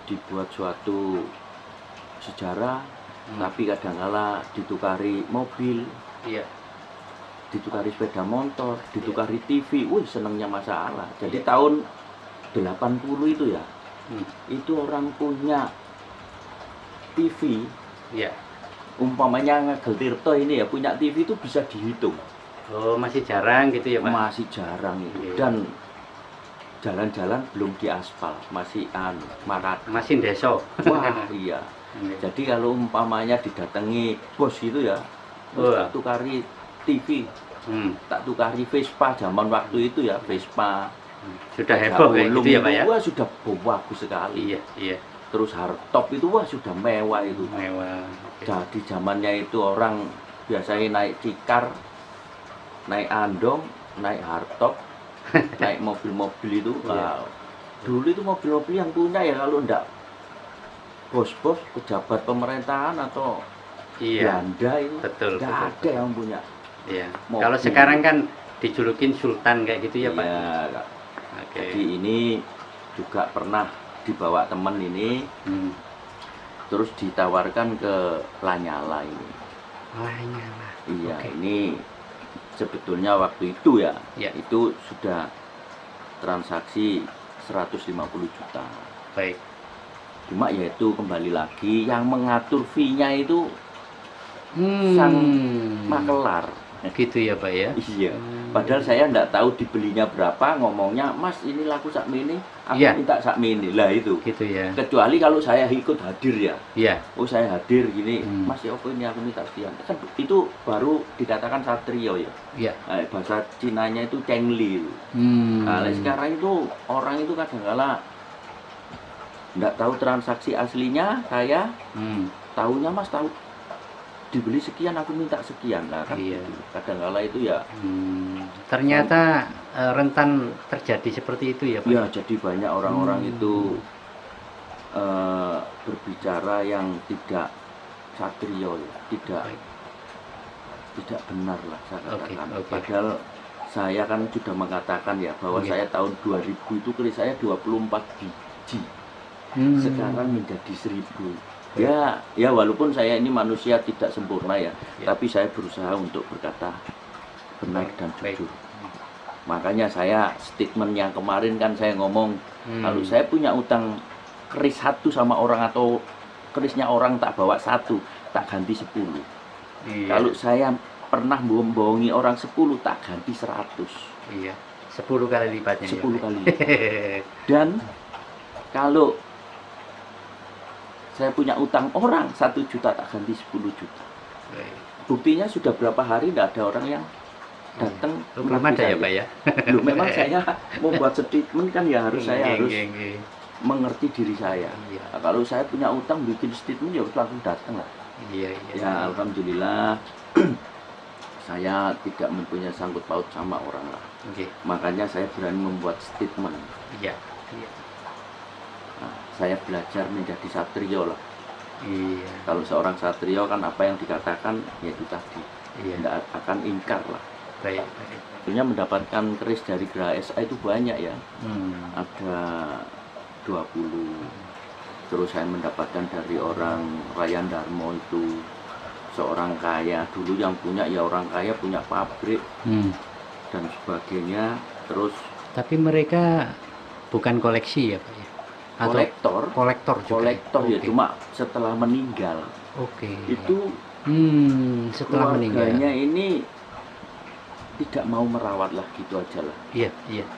dibuat suatu sejarah, tapi kadangkala ditukari mobil, Iya. ditukari sepeda motor, ditukari TV. Wih, senengnya masalah. Jadi Iya. tahun 80 itu ya, itu orang punya TV, Iya. umpamanya Ngagel Tirto ini ya punya TV itu bisa dihitung. Oh, masih jarang gitu ya Pak. Masih jarang itu. Iya. Dan jalan-jalan belum diaspal, masih marat. Masih deso. Wah, iya. Jadi kalau umpamanya didatangi bos gitu ya, tak tukari TV, tak tukari Vespa zaman waktu itu ya, Vespa. Sudah heboh kayak gitu ya Pak ya. Wah, sudah bagus sekali. Iya, iya. Terus hardtop itu wah sudah mewah itu. Mewah. Jadi zamannya itu orang biasanya naik tikar, naik andong, naik hardtop, naik mobil-mobil itu. Iya. Dulu itu mobil-mobil yang punya ya kalau enggak bos-bos pejabat pemerintahan atau Iya. Belanda itu Betul, enggak betul, ada yang punya. Iya. Mobil. Kalau sekarang kan dijulukin sultan kayak gitu ya Pak. Iya, Kak. Oke. Jadi ini juga pernah dibawa teman ini, terus ditawarkan ke Lanyala ini. Lanyala. Iya, Oke. ini sebetulnya waktu itu ya, Ya. itu sudah transaksi 150 juta. Baik. Cuma yaitu kembali lagi yang mengatur fee-nya itu sang makelar. Gitu ya Pak ya. Iya. Padahal saya enggak tahu dibelinya berapa, ngomongnya, "Mas, ini laku sakmini, aku Iya. minta sakmini." Lah itu. Gitu ya. Kecuali kalau saya ikut hadir ya. Iya. Oh, saya hadir gini, Hmm. "Mas, ya apa ini aku minta sekian." Kan itu baru dikatakan satrio ya. Iya. Bahasa Cinanya itu Chengli itu. Nah, sekarang itu orang itu kadang-kala enggak tahu transaksi aslinya, saya tahunya Mas tahu dibeli sekian aku minta sekian lah kan. Iya. Gitu. Kadang-kala itu ya Ternyata rentan terjadi seperti itu ya Pak? ya jadi banyak orang-orang itu berbicara yang tidak satrio ya, tidak benar lah saya katakan. Padahal saya kan sudah mengatakan ya bahwa saya tahun 2000 itu keris saya 24 biji. Sekarang menjadi 1000. Ya walaupun saya ini manusia tidak sempurna ya, tapi saya berusaha untuk berkata benar dan jujur. Makanya saya statement yang kemarin kan saya ngomong, kalau saya punya utang keris 1 sama orang atau kerisnya orang tak bawa 1, tak ganti 10. Kalau saya pernah membohongi orang 10, tak ganti 100. Iya, 10 kali lipatnya. 10 kali. Dan kalau saya punya utang orang 1 juta, tak ganti 10 juta. Buktinya sudah berapa hari tidak ada orang yang datang. Belum ada ya Pak ya? Belum, memang saya membuat statement kan ya harus saya harus mengerti diri saya. Nah, kalau saya punya utang bikin statement ya langsung datang lah. Ya alhamdulillah saya tidak mempunyai sangkut paut sama orang lah. Makanya saya berani membuat statement. Nah, saya belajar menjadi satrio lah. Kalau seorang satrio kan apa yang dikatakan ya itu tadi, tidak akan ingkar lah. Sebenarnya mendapatkan keris dari Geraha SA itu banyak ya. Ada 20. Terus saya mendapatkan dari orang Rayan Darmo itu seorang kaya dulu yang punya ya orang kaya punya pabrik dan sebagainya. Terus tapi mereka bukan koleksi ya Pak ya? Atau kolektor juga. Kolektor ya cuma setelah meninggal. Itu setelah keluarganya ini tidak mau merawat lah gitu aja lah.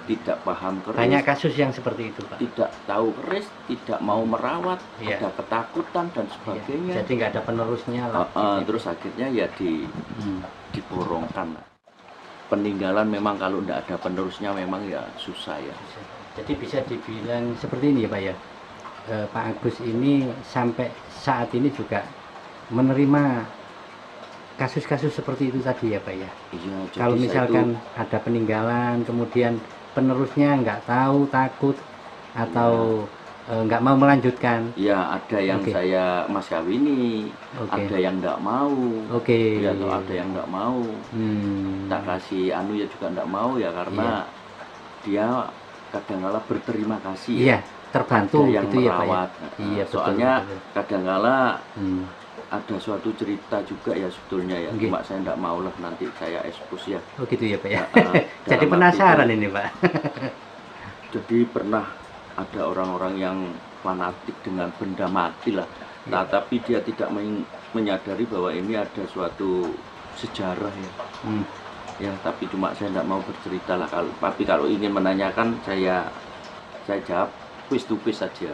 Tidak paham keris. Banyak kasus yang seperti itu Pak. Tidak tahu keris, tidak mau merawat, ada ketakutan dan sebagainya. Jadi nggak ada penerusnya lah. Terus akhirnya ya diborongkan lah. Peninggalan memang kalau tidak ada penerusnya memang ya susah ya. Jadi bisa dibilang seperti ini ya Pak ya. Pak Agus ini sampai saat ini juga menerima kasus-kasus seperti itu tadi ya Pak ya. Kalau misalkan ada peninggalan kemudian penerusnya nggak tahu, takut atau nggak mau melanjutkan. Ya ada yang saya mas kawini, ada yang nggak mau. Ya atau ada yang nggak mau. Tak kasih anu ya juga nggak mau ya karena dia kadang-kala berterima kasih. Terbantu yang gitu merawat. Ya Pak ya. Soalnya kadang-kala ada suatu cerita juga ya sebetulnya ya, cuma saya tidak mau lah nanti saya ekspos ya. Gitu ya Pak ya. Jadi penasaran ini Pak. Jadi pernah ada orang-orang yang fanatik dengan benda mati lah, tapi dia tidak menyadari bahwa ini ada suatu sejarah ya. Ya tapi cuma saya tidak mau bercerita lah. Tapi kalau ingin menanyakan saya jawab face to face saja.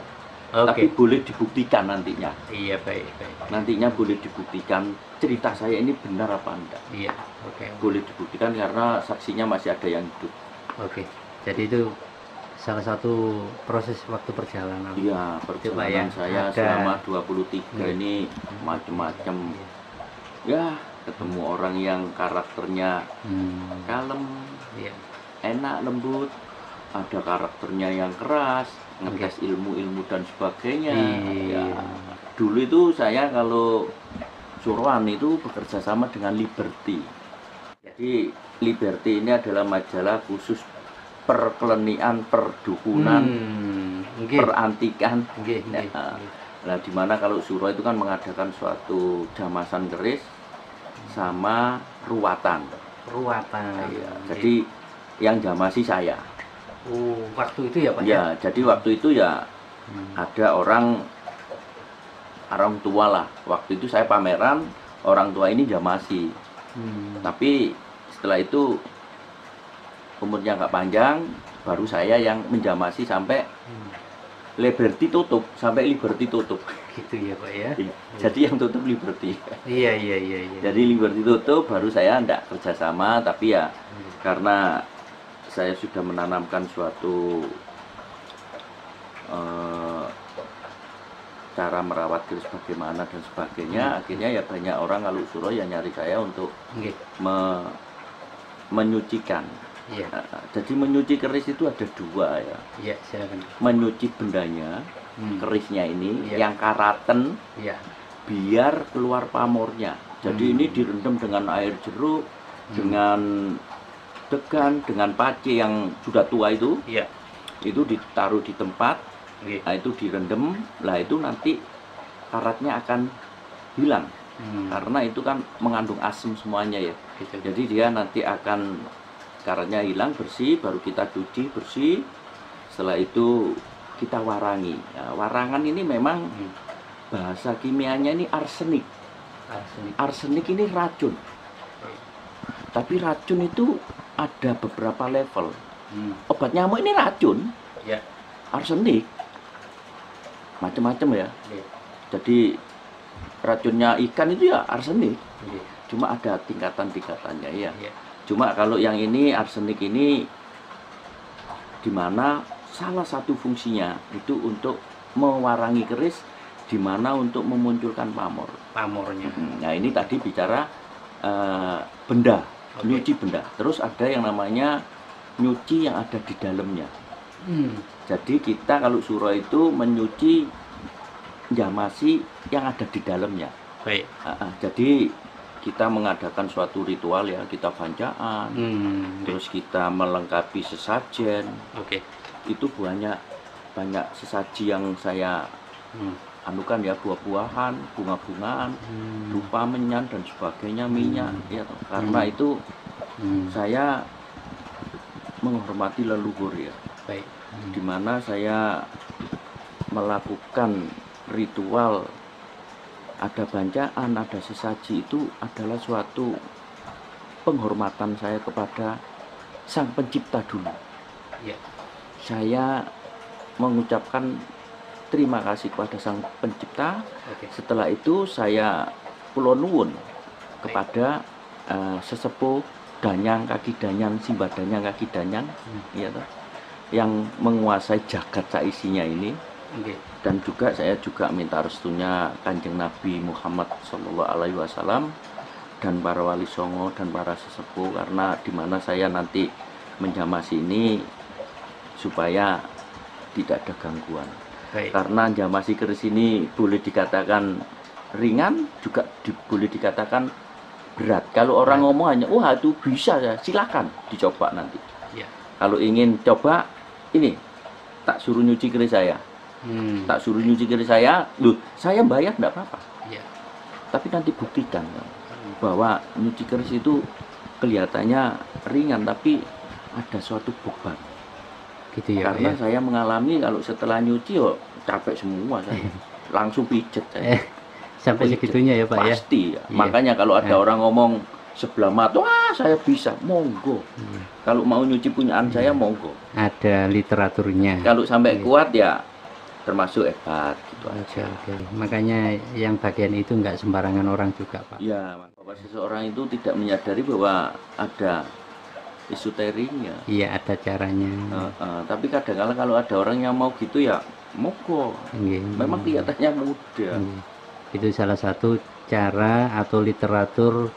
Tapi boleh dibuktikan nantinya. Baik. Nantinya boleh dibuktikan cerita saya ini benar apa enggak. Boleh dibuktikan karena saksinya masih ada yang hidup. Jadi itu salah satu proses waktu perjalanan. Iya, perjalanan saya selama 23 ini macam-macam. Ya, ketemu orang yang karakternya kalem, enak, lembut. Ada karakternya yang keras, ngetes ilmu-ilmu dan sebagainya. Ya, dulu itu saya kalau Suruhan itu bekerja sama dengan Liberty. Jadi Liberty ini adalah majalah khusus perkelenian, perdukunan, perantikan. Nah, dimana kalau Suro itu kan mengadakan suatu damasan keris sama ruwatan. Ya, jadi yang damasi saya. Waktu itu ya Pak? Ya, jadi waktu itu ya ada orang tua lah. Waktu itu saya pameran, orang tua ini jamasi. Tapi setelah itu umurnya nggak panjang, baru saya yang menjamasi sampai Liberty tutup. Gitu ya Pak ya? Jadi yang tutup Liberty. Iya. Jadi Liberty tutup, baru saya enggak kerjasama, tapi ya karena saya sudah menanamkan suatu cara merawat keris bagaimana dan sebagainya. Akhirnya ya banyak orang kalau Suro yang nyari saya untuk menyucikan. Iya. Jadi menyuci keris itu ada dua ya. Iya, silakan. Menyuci bendanya, kerisnya ini, Iya. yang karaten, Iya. biar keluar pamornya. Jadi ini direndam dengan air jeruk, dengan degan, dengan pace yang sudah tua itu. Iya. Itu ditaruh di tempat, nah itu direndam, lah itu nanti karatnya akan hilang. Karena itu kan mengandung asam semuanya ya. Gitu. Jadi dia nanti akan karatnya hilang, bersih, baru kita cuci bersih. Setelah itu kita warangi. Nah, warangan ini memang bahasa kimianya ini arsenik. Arsenik ini racun. Tapi racun itu ada beberapa level. Obat nyamuk ini racun. Ya. Arsenik macam-macam ya. Ya. Jadi racunnya ikan itu ya arsenik. Ya. Cuma ada tingkatan-tingkatannya ya. Ya. Cuma kalau yang ini arsenik ini dimana salah satu fungsinya itu untuk mewarangi keris, dimana untuk memunculkan pamor. Pamornya. Nah ini tadi bicara benda, nyuci Oke. benda. Terus ada yang namanya nyuci yang ada di dalamnya. Jadi kita kalau Suro itu menyuci jamasi yang ada di dalamnya. Baik. Jadi kita mengadakan suatu ritual ya, kita bancaan, terus kita melengkapi sesajen. Oke. Itu banyak sesaji yang saya anukan ya, buah-buahan, bunga-bungaan, dupa menyan dan sebagainya, minyak ya. Karena itu saya menghormati leluhur ya. Baik. Dimana saya melakukan ritual, ada bancaan, ada sesaji, itu adalah suatu penghormatan saya kepada Sang Pencipta dulu. Ya. Saya mengucapkan terima kasih kepada Sang Pencipta. Oke. Setelah itu saya kula nuwun kepada sesepuh Danyang Kaki Danyang, Simbah Danyang Kaki Danyang, ya toh, yang menguasai jagat saisinya ini. Oke. Dan juga saya juga minta restunya Kanjeng Nabi Muhammad SAW dan para wali songo dan para sesepuh, karena dimana saya nanti menjamasi ini supaya tidak ada gangguan. Baik. Karena jamasi keris ini boleh dikatakan ringan, juga boleh dikatakan berat. Kalau orang ngomong hanya, wah itu bisa ya, silakan dicoba nanti. Ya. Kalau ingin coba, ini tak suruh nyuci keris saya. Tak suruh nyuci keris saya, loh saya bayar enggak apa-apa. Ya. Tapi nanti buktikan bahwa nyuci keris itu kelihatannya ringan, tapi ada suatu beban. Gitu ya. Karena ya. saya mengalami kalau setelah nyuci yo capek semua saya. Langsung pijet saya. Sampai Pijet. segitunya ya Pak ya. Pasti ya. Iya. Makanya kalau ada orang ngomong sebelah mata, wah saya bisa, monggo. Kalau mau nyuci punyaan saya, monggo. Ada literaturnya. Kalau sampai kuat ya termasuk hebat gitu aja. Oke. Makanya yang bagian itu nggak sembarangan orang juga Pak. Ya, bahwa seseorang itu tidak menyadari bahwa ada esoterinya. Iya, ada caranya. Tapi kadang-kadang kalau ada orang yang mau gitu ya monggo. Memang kelihatannya mudah. Itu salah satu cara atau literatur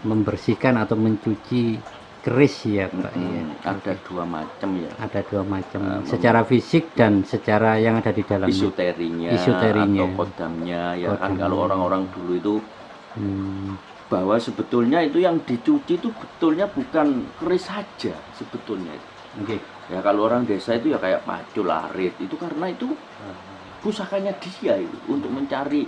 membersihkan atau mencuci keris ya Pak. Ya. Ada dua macam ya. Ada dua macam. Secara fisik dan secara yang ada di dalamnya. Esoterinya atau kodamnya ya kan. Kalau orang-orang dulu itu bahwa sebetulnya itu yang dicuci itu betulnya bukan keris saja sebetulnya. Ya kalau orang desa itu ya kayak pacul, arit, itu karena itu pusakanya dia itu untuk mencari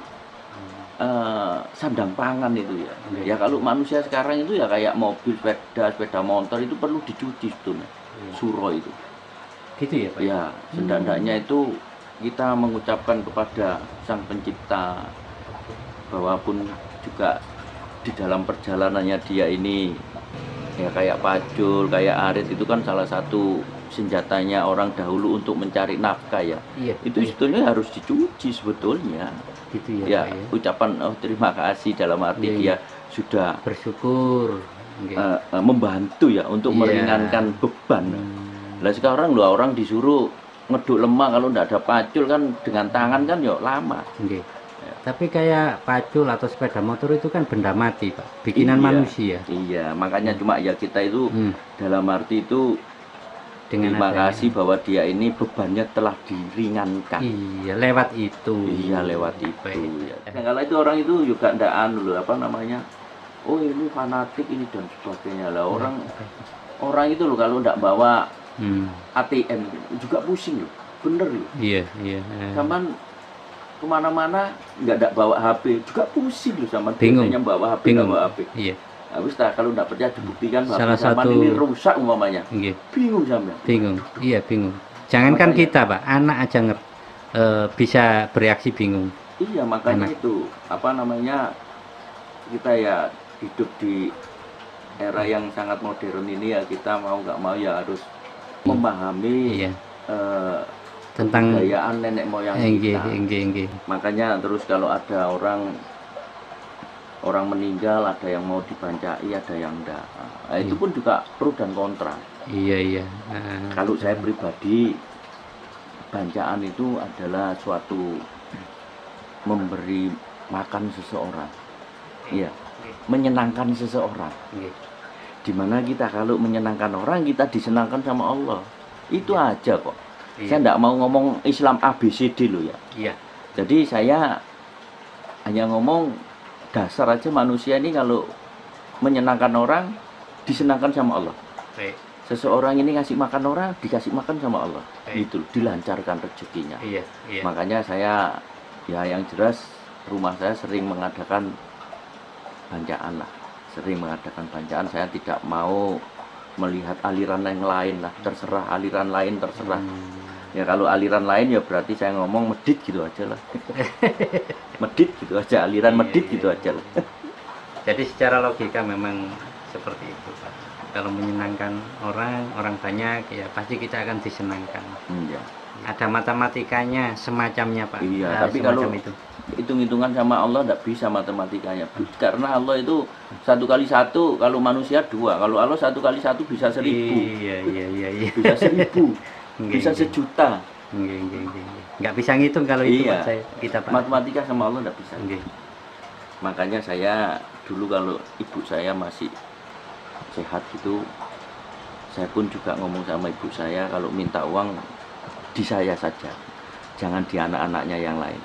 sandang pangan itu ya. Ya kalau manusia sekarang itu ya kayak mobil, sepeda motor itu perlu dicuci sebetulnya. Suro itu. Gitu ya Pak? Ya, setidaknya itu kita mengucapkan kepada Sang Pencipta bahwa pun juga di dalam perjalanannya dia ini ya kayak pacul, kayak arit, itu kan salah satu senjatanya orang dahulu untuk mencari nafkah ya. Iya. Itu sebetulnya harus dicuci sebetulnya. Gitu Ya, Pak, ya. ucapan terima kasih dalam arti dia sudah bersyukur, membantu ya untuk meringankan beban. Lah sekarang loh orang disuruh ngeduk lemak, kalau nggak ada pacul kan dengan tangan kan ya lama. Nggih. Tapi kayak pacul atau sepeda motor itu kan benda mati, Pak. Bikinan Iya, manusia. Iya, makanya cuma ya kita itu Hmm. dalam arti itu Dengan terima adanya. kasih bahwa dia ini bebannya telah diringankan. Iya, lewat itu. Iya, lewat itu. Baik. Ya. Nah, kalau itu orang itu juga ndak anu loh, apa namanya? Oh ini fanatik ini dan sebagainya lah. Orang itu loh kalau ndak bawa Hmm. ATM juga pusing loh, bener loh. Iya, iya. Zaman kemana-mana nggak bawa HP juga pusing loh, sama Bingung. biasanya bawa HP Bingung. nggak bawa HP. Iya. Habis kalau nggak percaya dibuktikan bahwa Salah zaman satu- ini rusak umpamanya. Nggih. Bingung sampai. Bingung. Iya, bingung. Jangankan Makanya- kita, Pak, anak aja bisa bereaksi bingung. Iya, makanya Anak. itu apa namanya, kita ya hidup di era yang sangat modern ini ya, kita mau nggak mau ya harus memahami Iya. Tentang kebudayaan nenek moyang nggih, kita. nggih. Makanya terus kalau ada orang meninggal, ada yang mau dibancai, ada yang enggak. Nah, itu pun juga pro dan kontra. Iya. Kalau saya pribadi, bancaan itu adalah suatu memberi makan seseorang. Iya, menyenangkan seseorang. Nggih. Dimana kita kalau menyenangkan orang, kita disenangkan sama Allah. Itu aja kok. Iya. Saya enggak mau ngomong Islam ABCD loh ya. Iya. Jadi saya hanya ngomong dasar aja, manusia ini kalau menyenangkan orang, disenangkan sama Allah. Baik. Seseorang ini ngasih makan orang, dikasih makan sama Allah. Baik. Gitu, dilancarkan rezekinya. Iya. Makanya saya, ya yang jelas rumah saya sering mengadakan bancaan lah. Sering mengadakan bancaan, saya tidak mau melihat aliran yang lain lah. Terserah aliran lain, terserah. Ya kalau aliran lain ya berarti saya ngomong medit gitu aja lah. Medit gitu aja, aliran Iya, medit iya. gitu aja lah. Jadi secara logika memang seperti itu, Pak. Kalau menyenangkan orang banyak, ya pasti kita akan disenangkan. Iya. Ada matematikanya semacamnya, Pak. Iya, Nah, tapi semacam kalau itu. hitung-hitungan sama Allah tidak bisa matematikanya, karena Allah itu 1 kali 1, kalau manusia 2, kalau Allah 1 kali 1 bisa 1000, Iya. bisa 1000, Nggih, bisa nggih. 1.000.000. Nggih. Nggak bisa ngitung kalau itu, Iya. Pak, kita, Pak. Matematika sama Allah tidak bisa. Nggih. Makanya saya dulu kalau ibu saya masih sehat gitu, saya pun juga ngomong sama ibu saya, kalau minta uang di saya saja, jangan di anak-anaknya yang lain.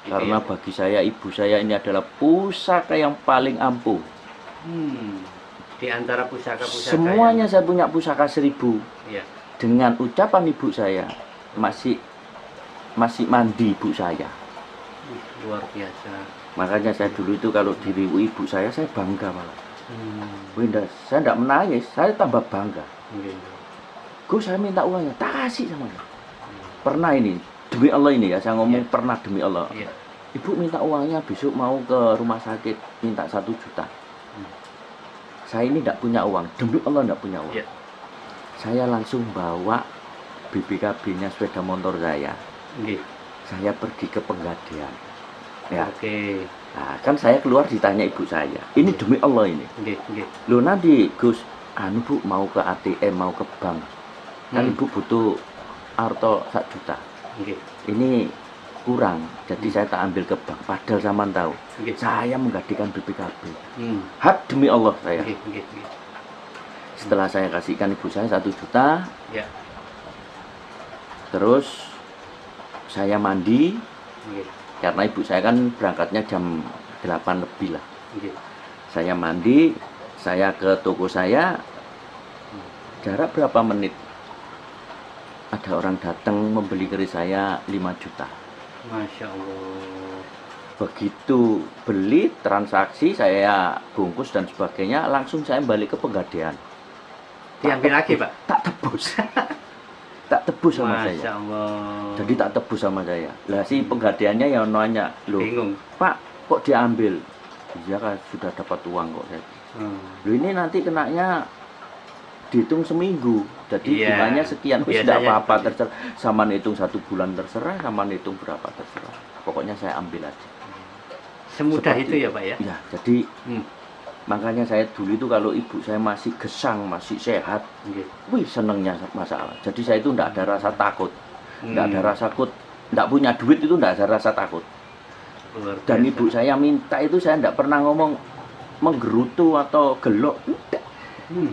Gitu Karena ya? bagi saya, ibu saya ini adalah pusaka yang paling ampuh. Di antara pusaka-pusaka Semuanya saya punya pusaka 1000. Iya. Dengan ucapan ibu saya, masih mandi ibu saya. Luar biasa. Makanya saya dulu itu kalau diriwi ibu saya bangga malah. Hmm. Saya tidak menangis, saya tambah bangga. Nggih. Gus, saya minta uangnya, tak kasih sama dia. Pernah ini, demi Allah ini ya, saya ngomong Iya. pernah demi Allah. Iya. Ibu minta uangnya besok mau ke rumah sakit, minta 1 juta. Saya ini tidak punya uang, demi Allah tidak punya uang. Iya. Saya langsung bawa BPKB-nya sepeda motor saya. Nggih. Saya pergi ke Pegadaian. Ya, Oke. nah, kan saya keluar ditanya ibu saya. Ini demi Allah ini. Nggih. Loh nanti Gus, anu Bu mau ke ATM, mau ke bank. Kan Hmm. ibu butuh harta 1 juta. Nggih. Ini kurang, jadi saya tak ambil ke bank. Padahal zaman tahu, Nggih. saya menggantikan BPKB. Hmm. Hak demi Allah saya. Nggih. Setelah saya kasihkan ibu saya 1 juta, Ya. terus saya mandi, Nggih. karena ibu saya kan berangkatnya jam 8 lebih lah. Nggih. Saya mandi, saya ke toko saya, jarak berapa menit? Ada orang datang membeli keris saya 5 juta. Masya Allah. Begitu beli, transaksi, saya bungkus dan sebagainya, langsung saya balik ke Pegadaian. Diambil lagi, Pak? Tak tebus. Tak tebus sama Masya saya. Allah. Jadi tak tebus sama saya. Lah si Pegadaiannya yang nanya, loh Bingung. Pak, kok diambil? Iya kan sudah dapat uang kok. Saya. Loh ini nanti kenanya dihitung seminggu, jadi Iya. bunganya sekian. Wis Biasanya tidak apa-apa, seperti terserah. Sama hitung 1 bulan terserah, sama hitung berapa terserah. Pokoknya saya ambil aja. Semudah Seperti itu ya, Pak ya? Ya, jadi Hmm. Makanya saya dulu itu kalau ibu saya masih gesang, masih sehat, wih senengnya masalah. Jadi saya itu enggak ada rasa takut. Enggak ada rasa takut, enggak punya duit itu enggak ada rasa takut. Dan ibu saya minta itu saya enggak pernah ngomong menggerutu atau gelok, enggak.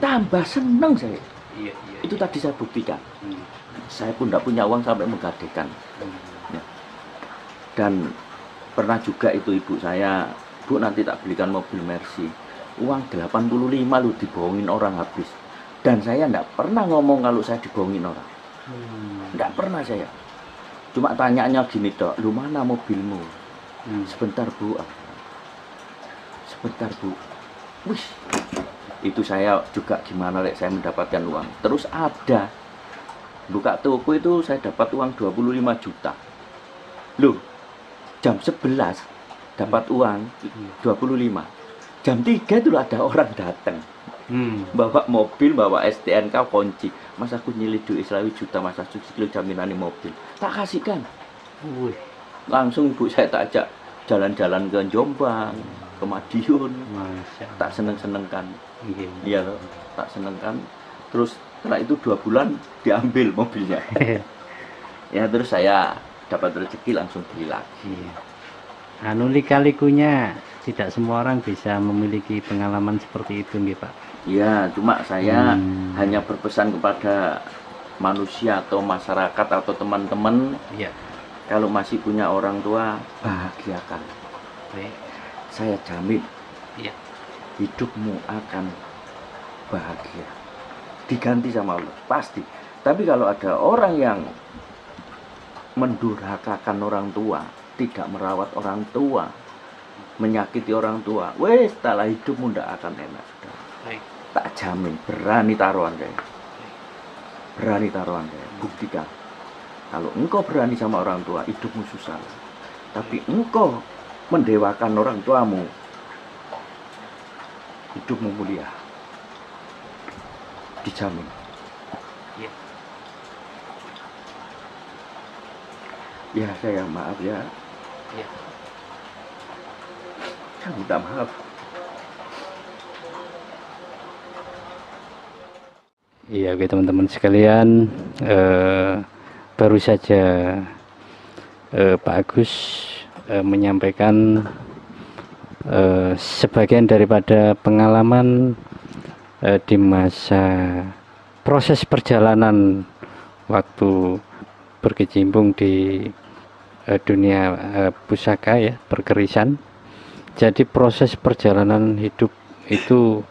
Tambah seneng saya. Itu tadi saya buktikan. Saya pun enggak punya uang sampai menggadekan. Ya. Dan pernah juga itu ibu saya, Bu nanti tak belikan mobil Mercy. Uang 85 lu dibohongin orang habis. Dan saya enggak pernah ngomong kalau saya dibohongin orang. Enggak pernah saya. Cuma tanyanya gini dok, lu mana mobilmu? Sebentar Bu. Sebentar Bu. Wih. Itu saya juga gimana saya mendapatkan uang. Terus ada buka toko itu saya dapat uang 25 juta. Loh, jam 11 dapat uang 25. Jam 3 itu ada orang datang. Bawa mobil, bawa STNK kunci. Mas aku nyilih duit Islawi juta, mas aku nyilih jaminan mobil. Tak kasihkan. Langsung ibu saya tak ajak jalan-jalan ke Jombang, ke Madiun. Tak seneng-senengkan. Iya, tak senengkan. Terus setelah itu 2 bulan diambil mobilnya. Ya terus saya dapat rezeki langsung beli lagi. Anu lika-likunya tidak semua orang bisa memiliki pengalaman seperti itu nggih Pak. Ya, cuma saya hanya berpesan kepada manusia atau masyarakat atau teman-teman, kalau masih punya orang tua, bahagiakan. Saya jamin, hidupmu akan bahagia. Diganti sama Allah, pasti. Tapi kalau ada orang yang mendurhakakan orang tua, tidak merawat orang tua, menyakiti orang tua, wes setelah hidupmu tidak akan enak sudah. Tak jamin, berani taruhan saya. Berani taruhan saya, buktikan. Kalau engkau berani sama orang tua, hidupmu susah. Tapi engkau mendewakan orang tuamu, hidupmu mulia. Dijamin. Ya saya maaf ya. Saya minta maaf. Iya, oke teman-teman sekalian, baru saja Pak Agus menyampaikan sebagian daripada pengalaman di masa proses perjalanan waktu berkecimpung di dunia pusaka ya, perkerisan. Jadi proses perjalanan hidup itu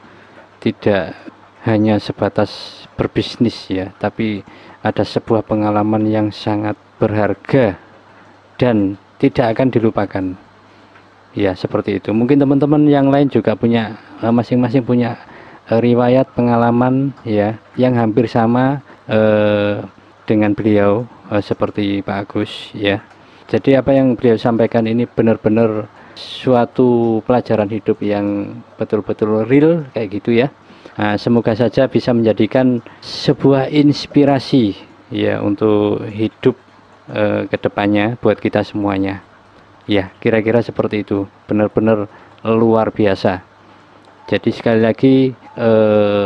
tidak hanya sebatas berbisnis ya, tapi ada sebuah pengalaman yang sangat berharga dan tidak akan dilupakan. Ya, seperti itu. Mungkin teman-teman yang lain juga punya masing-masing punya riwayat pengalaman ya yang hampir sama dengan beliau seperti Pak Agus ya. Jadi apa yang beliau sampaikan ini benar-benar suatu pelajaran hidup yang betul-betul real kayak gitu ya. Nah, semoga saja bisa menjadikan sebuah inspirasi ya untuk hidup ke depannya buat kita semuanya. Ya, kira-kira seperti itu. Benar-benar luar biasa. Jadi sekali lagi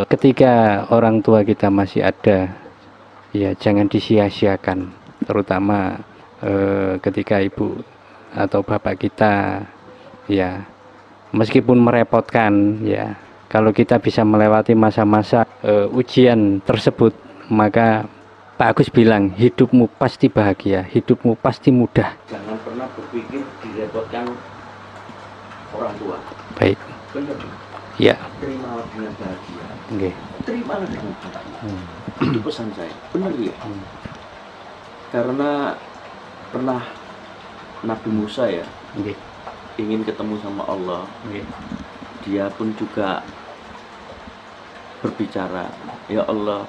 ketika orang tua kita masih ada, ya jangan disia-siakan, terutama ketika ibu atau bapak kita ya meskipun merepotkan ya, kalau kita bisa melewati masa-masa ujian tersebut, maka Pak Agus bilang hidupmu pasti bahagia, hidupmu pasti mudah. Jangan pernah berpikir direpotkan orang tua. Baik. Benar. Ya. Terimalah dengan bahagia. Okay. Terimalah dengan bahagia. Itu pesan saya. Benar ya. Karena pernah Nabi Musa ya, ingin ketemu sama Allah. Dia pun juga berbicara, ya Allah,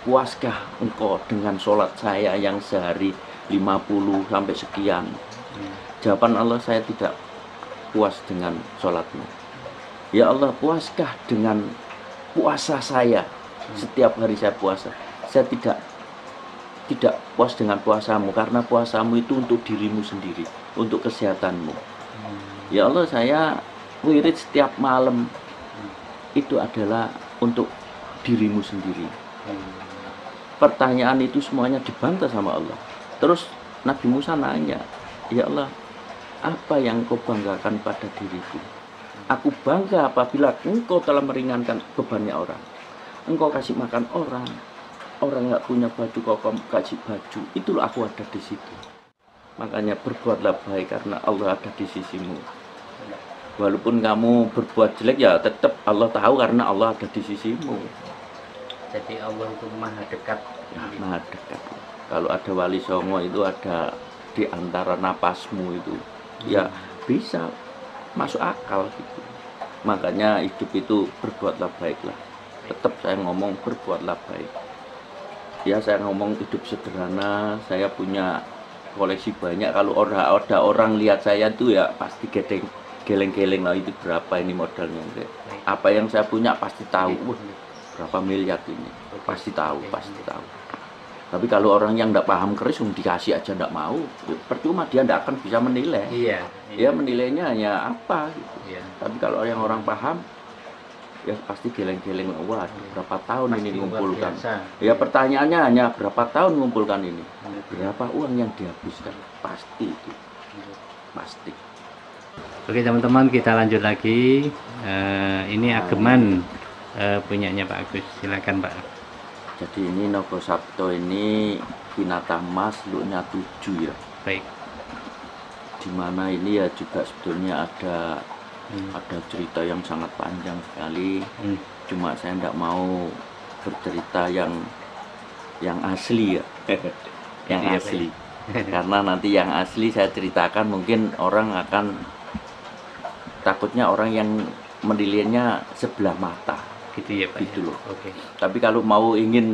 puaskah engkau dengan sholat saya yang sehari 50 sampai sekian? Jawaban Allah, saya tidak puas dengan sholatmu. Ya Allah, puaskah dengan puasa saya? Setiap hari saya puasa. Saya tidak puas dengan puasamu, karena puasamu itu untuk dirimu sendiri, untuk kesehatanmu. Ya Allah, saya wirid setiap malam itu adalah untuk dirimu sendiri. Pertanyaan itu semuanya dibantah sama Allah. Terus Nabi Musa nanya, ya Allah, apa yang kau banggakan pada diriku? Aku bangga apabila engkau telah meringankan bebannya orang. Engkau kasih makan orang nggak punya baju, kau kasih baju. Itulah aku ada di situ. Makanya berbuatlah baik karena Allah ada di sisimu. Walaupun kamu berbuat jelek, ya tetap Allah tahu karena Allah ada di sisimu. Jadi Allah itu maha dekat. Ya, maha dekat. Kalau ada wali songo itu ada di antara napasmu itu, ya bisa masuk akal gitu. Makanya hidup itu berbuatlah baiklah. Tetap saya ngomong berbuatlah baik. Ya saya ngomong hidup sederhana. Saya punya koleksi banyak. Kalau ada orang lihat saya tuh ya pasti geleng-geleng lah, itu berapa ini modalnya. Apa yang saya punya pasti tahu. Wah, berapa miliar ini, pasti tahu. Tapi kalau orang yang tidak paham keris, dikasih aja tidak mau, ya percuma, dia tidak akan bisa menilai. Dia menilainya hanya apa gitu. Tapi kalau orang paham, ya pasti geleng-geleng. Wah, berapa tahun pasti ini mengumpulkan. Ya pertanyaannya hanya berapa tahun mengumpulkan ini, berapa uang yang dihabiskan, pasti itu, pasti. Oke teman-teman, kita lanjut lagi. Ini ageman punyanya Pak Agus, silakan Pak. Jadi ini Nogo Sabto ini binatang mas, luknya 7 ya. Baik. Dimana ini ya juga sebetulnya ada cerita yang sangat panjang sekali. Cuma saya tidak mau bercerita yang asli ya. Yang asli. Karena nanti yang asli saya ceritakan mungkin orang akan takutnya orang yang menilainya sebelah mata. Gitu ya Pak. Gitu loh. Oke. Tapi kalau mau ingin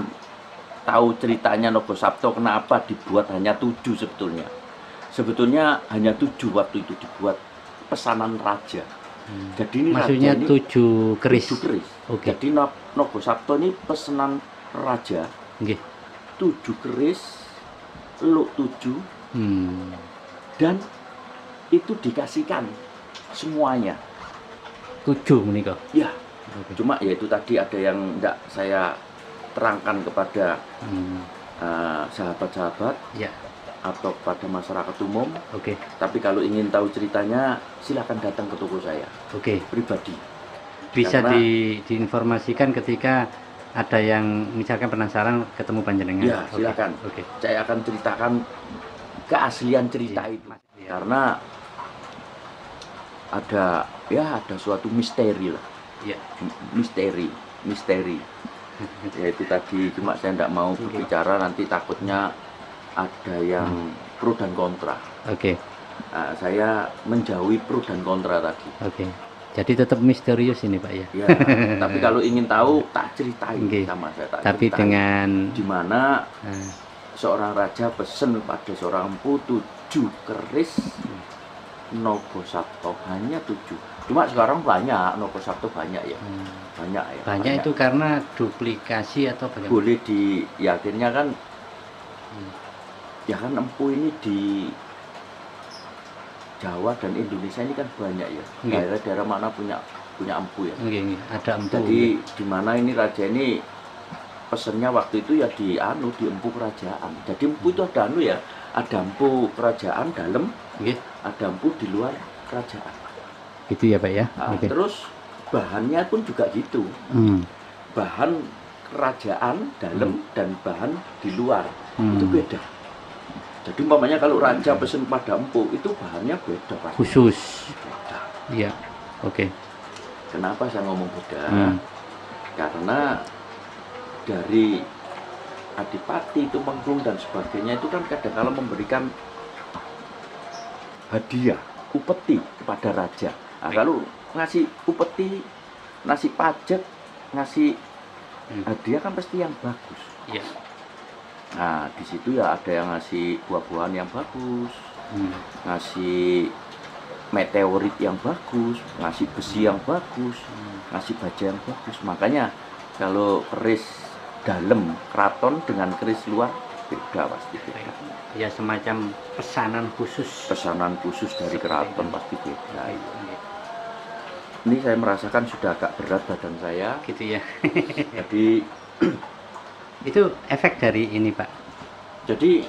tahu ceritanya Nogo Sabto kenapa dibuat hanya 7 sebetulnya. Sebetulnya hanya 7 waktu itu dibuat pesanan raja. Jadi ini maksudnya raja ini 7 keris. 7 keris. Oke. Jadi Nogo Sabto ini pesanan raja. Nggih. 7 keris, luk 7. Dan itu dikasihkan semuanya. 7 menikah. Ya. Cuma ya itu tadi ada yang tidak saya terangkan kepada sahabat-sahabat atau kepada masyarakat umum. Tapi kalau ingin tahu ceritanya silakan datang ke toko saya pribadi. Bisa diinformasikan ketika ada yang misalkan penasaran ketemu panjenengan. Ya silakan. Saya akan ceritakan keaslian cerita itu. Karena ada suatu misteri lah. Misteri ya itu tadi. Cuma saya tidak mau berbicara, nanti takutnya ada yang pro dan kontra. Nah, saya menjauhi pro dan kontra tadi. Jadi tetap misterius ini Pak ya. Tapi kalau ingin tahu tak ceritain sama saya. Tapi ceritain. dengan Dimana seorang raja pesen pada seorang empu 7 keris Nogo Sabto, hanya 7. Cuma sekarang banyak, Nogo Sabto banyak ya. Banyak itu karena duplikasi atau bagaimana? Boleh diyakinnya kan, ya kan empu ini di Jawa dan Indonesia ini kan banyak ya. Daerah-daerah mana punya empu ya. Ada empu. Jadi di mana ini raja ini pesennya waktu itu ya di empu kerajaan. Jadi empu itu ada ada empu kerajaan dalam, ada empu di luar kerajaan. Gitu ya Pak ya. Terus bahannya pun juga gitu. Bahan kerajaan dalam dan bahan di luar itu beda. Jadi umpamanya kalau raja pesen pada empu itu bahannya beda pasti. Khusus. Beda. Iya. Kenapa saya ngomong beda? Karena dari adipati, tumenggung dan sebagainya itu kan kadang-kala memberikan hadiah upeti kepada raja. Nah, kalau ngasih upeti, ngasih pajak, ngasih hadiah kan pasti yang bagus. Nah di situ ya ada yang ngasih buah-buahan yang bagus, ngasih meteorit yang bagus, ngasih besi yang bagus, ngasih baja yang bagus. Makanya kalau keris dalam keraton dengan keris luar beda pasti beda. Ya semacam pesanan khusus. Pesanan khusus dari keraton pasti beda. ini saya merasakan sudah agak berat badan saya. Gitu ya. Jadi Itu efek dari ini, Pak. jadi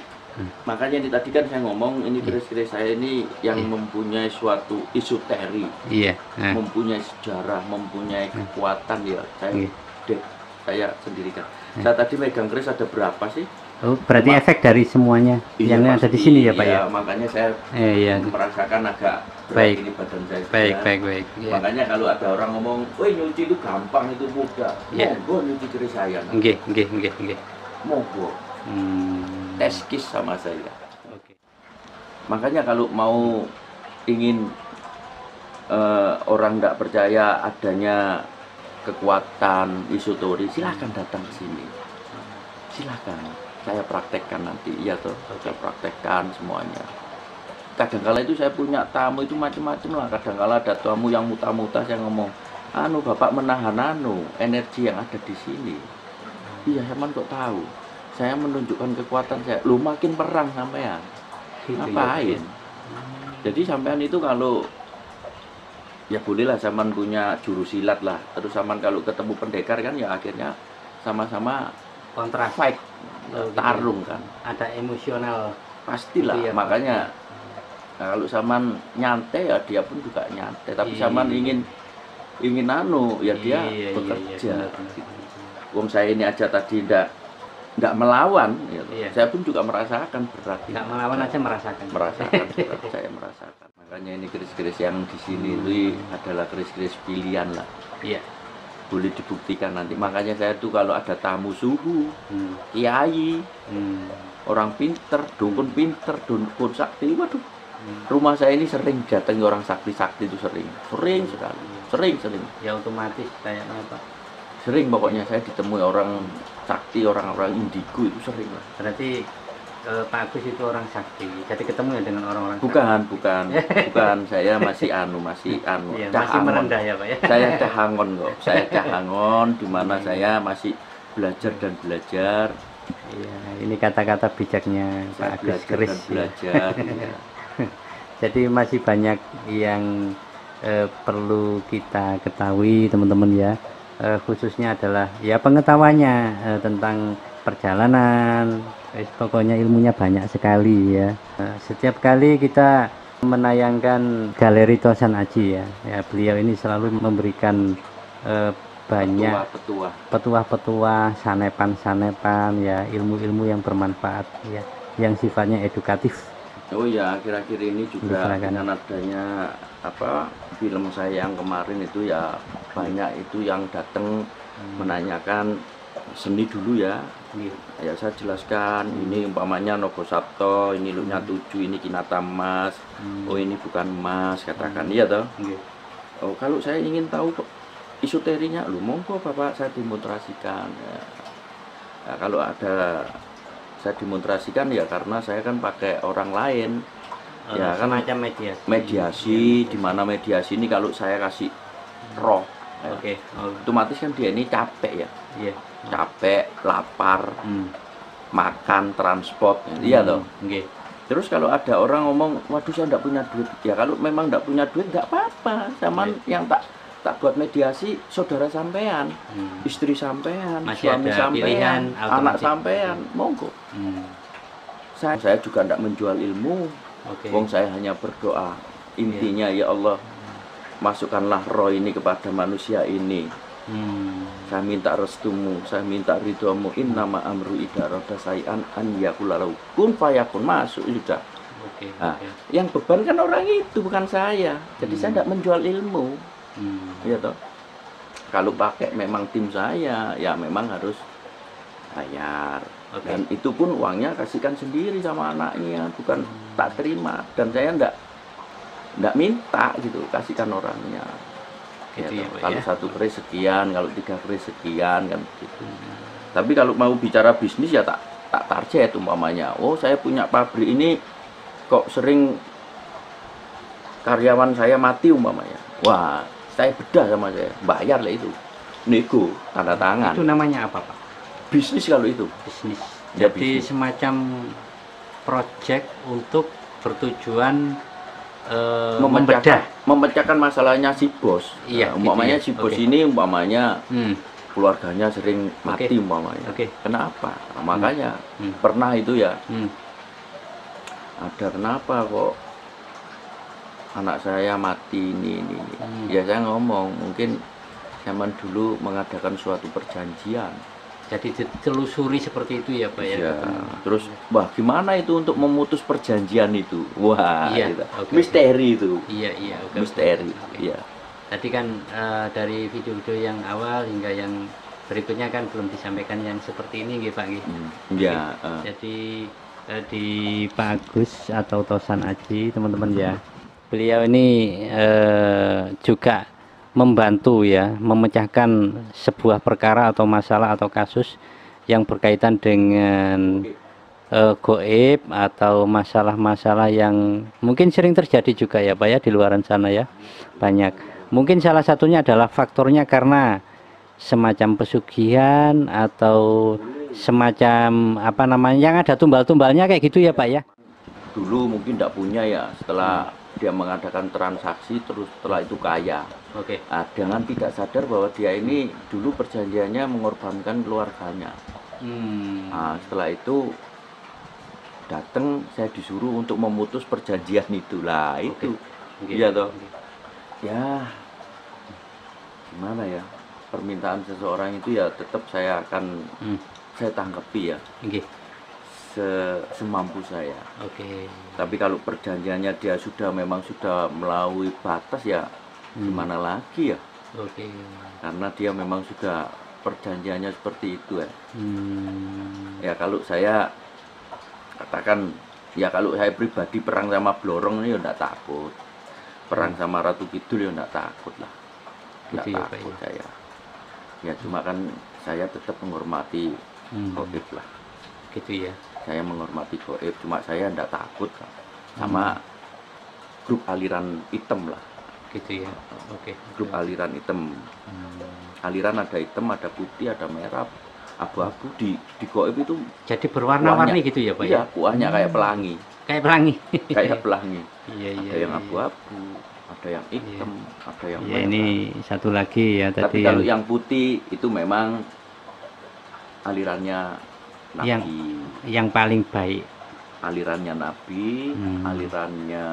makanya ini tadi kan saya ngomong ini keris-keris saya ini yang mempunyai suatu isoteri, Iya. Nah. mempunyai sejarah, mempunyai kekuatan ya. Iya. Saya sendirikan. Saya tadi megang keris ada berapa sih? Oh, berarti efek dari semuanya Iya, yang ada di pasti. sini ya, Pak ya. Makanya saya Iya. merasakan agak berat Baik. ini badan saya. Baik, juga. baik, baik. Iya. Makanya kalau ada orang ngomong, "Woi, nyuci itu gampang, itu mudah." Iya. Monggo nyuci keris saya. Nggih, nggih, nggih, nggih. Monggo. Tes kis sama saya. Oke. Makanya kalau mau ingin orang tidak percaya adanya kekuatan esoterik, silahkan datang ke sini. Silahkan, saya praktekkan nanti. Iya toh, saya praktekkan semuanya. Kadangkala itu saya punya tamu itu macam-macam lah. Kadangkala ada tamu yang muta-muta, saya ngomong, "Anu, Bapak menahan energi yang ada di sini." Iya, sampean kok tahu? Saya menunjukkan kekuatan saya. Lu makin perang sampean. Gitu ya, Ngapain? Jadi sampean itu kalau ya bolehlah sampean punya juru silat lah. Terus sampean kalau ketemu pendekar kan ya akhirnya sama-sama Kontras. fight, Oh, gitu. tarung kan. Ada emosional. Pastilah. Gitu ya, Pak. Makanya nah, kalau sampean nyantai ya dia pun juga nyantai. Tapi Iya. sampean ingin anu ya dia Iya, bekerja. benar, benar. Wong saya ini aja tadi ndak melawan, ya. Iya. Saya pun juga merasakan berat. Nggak melawan aja merasakan. Merasakan berat, saya merasakan. Makanya ini keris-keris yang di sini ini adalah keris-keris pilihan lah. Iya. Boleh dibuktikan nanti. Makanya saya tuh kalau ada tamu suhu, kiai, orang pinter, dukun pinter, dukun sakti, waduh. Rumah saya ini sering datangi orang sakti-sakti itu sering sekali, sering. Ya otomatis kayaknya, Pak. Sering pokoknya saya ditemui orang sakti, orang-orang indigo itu sering lah. Berarti Pak Agus itu orang sakti. Jadi ketemu ya dengan orang-orang sakti. Bukan. Saya masih Iya, dahangon. masih merendah ya, Pak ya. Saya dahangon kok. Saya dahangon di mana saya masih belajar dan belajar. Iya, ini kata-kata bijaknya Saya Pak Agus belajar Keris. dan Ya. belajar. Iya. Jadi masih banyak yang perlu kita ketahui, teman-teman ya. Khususnya adalah ya pengetahuannya tentang perjalanan. Pokoknya ilmunya banyak sekali ya. Setiap kali kita menayangkan Galeri Tosan Aji ya, beliau ini selalu memberikan banyak petuah-petuah, sanepan-sanepan ya, ilmu-ilmu yang bermanfaat ya, yang sifatnya edukatif. Oh ya, akhir-akhir ini juga Silakan. dengan adanya film saya yang kemarin itu ya banyak itu yang datang menanyakan seni dulu ya. Ya saya jelaskan ini umpamanya Nogo Sabto, ini Luknya 7, ini Kinata Emas. Oh ini bukan emas, katakan iya toh. Oh kalau saya ingin tahu kok esoterinya, lu monggo Bapak saya demonstrasikan ya. Nah, kalau ada saya demonstrasikan ya karena saya kan pakai orang lain. Ya kan Semacam mediasi di mana mediasi ini kalau saya kasih roh Oke. otomatis kan dia ini capek ya. Iya. Capek, lapar, makan, transport, iya loh. Terus kalau ada orang ngomong, waduh saya enggak punya duit, ya kalau memang enggak punya duit enggak apa-apa, zaman yang tak buat mediasi saudara sampean, istri sampean, Masih suami ada pilihan, sampean, anak alternatif. sampean, monggo. Saya juga enggak menjual ilmu, wong saya hanya berdoa, intinya ya Allah masukkanlah roh ini kepada manusia ini. Saya minta restumu, saya minta ridhomu, innama amru idza arada sayan an yaqula lahu kun fayakun, masuk sudah. Nah, yang beban kan orang itu bukan saya. Jadi saya tidak menjual ilmu. Ya toh. Kalau pakai memang tim saya, ya memang harus bayar. Dan itu pun uangnya kasihkan sendiri sama anaknya, bukan tak terima. Dan saya enggak minta gitu, kasihkan orangnya. Gitu ya, Pak, kalau ya. satu keris sekian, kalau 3 keris sekian kan gitu. Tapi kalau mau bicara bisnis ya tak target umpamanya. Oh saya punya pabrik ini kok sering karyawan saya mati umpamanya. Wah saya bedah sama saya, bayar lah itu. Nego, tanda tangan. Itu namanya apa, Pak? Bisnis kalau itu. Bisnis. Ya, Jadi bisnis. semacam project untuk bertujuan memecahkan masalahnya si bos. Iya, Umpamanya gitu ya. si bos Oke. ini umpamanya keluarganya sering mati umpamanya. Oke. Kenapa? Nah, makanya Hmm. pernah itu ya, Hmm. ada kenapa kok anak saya mati ini. Ya saya ngomong mungkin zaman dulu mengadakan suatu perjanjian. Jadi ditelusuri seperti itu ya Pak ya? Ya, terus wah gimana itu untuk memutus perjanjian itu? Wah, Iya, gitu. oke. Misteri itu. Iya, oke. Misteri. Oke. Iya. Tadi kan dari video-video yang awal hingga yang berikutnya kan belum disampaikan yang seperti ini nggih Pak nggih. Iya, Jadi di Pak Agus atau Tosan Aji teman-teman ya. Beliau ini juga membantu ya memecahkan sebuah perkara atau masalah atau kasus yang berkaitan dengan goib atau masalah-masalah yang mungkin sering terjadi juga ya Pak ya di luaran sana ya, banyak. Mungkin salah satunya adalah faktornya karena semacam pesugihan atau semacam apa namanya yang ada tumbal-tumbalnya kayak gitu ya Pak ya. dulu mungkin tidak punya ya, setelah dia mengadakan transaksi terus setelah itu kaya. Oke. Nah, dengan tidak sadar bahwa dia ini dulu perjanjiannya mengorbankan keluarganya. Nah, setelah itu datang saya disuruh untuk memutus perjanjian itulah itu. Iya toh. Ya gimana ya, permintaan seseorang itu ya tetap saya akan saya tanggapi ya semampu saya. Oke. Tapi kalau perjanjiannya dia memang sudah melampaui batas ya gimana lagi ya. Oke. Karena dia memang sudah perjanjiannya seperti itu ya. Ya kalau saya katakan ya, kalau saya pribadi perang sama Blorong ini ya enggak takut. Perang sama Ratu Kidul ya enggak takut lah. Enggak Gitu ya, takut Pak, saya. Ya cuma kan saya tetap menghormati goib lah. Gitu ya. Saya menghormati goib, cuma saya enggak takut lah sama grup aliran hitam lah. Gitu ya. Oke. Grup aliran hitam. Aliran ada hitam, ada putih, ada merah, abu-abu di goib itu. Jadi berwarna-warni gitu ya Pak iya, ya? kuahnya kayak pelangi. Kayak pelangi. Kayak pelangi. Iya. Ada yang abu-abu, ada yang hitam, ada yang Ya merah. ini satu lagi ya Tapi tadi kalau yang putih itu memang alirannya Nabi. yang paling baik. Alirannya Nabi, alirannya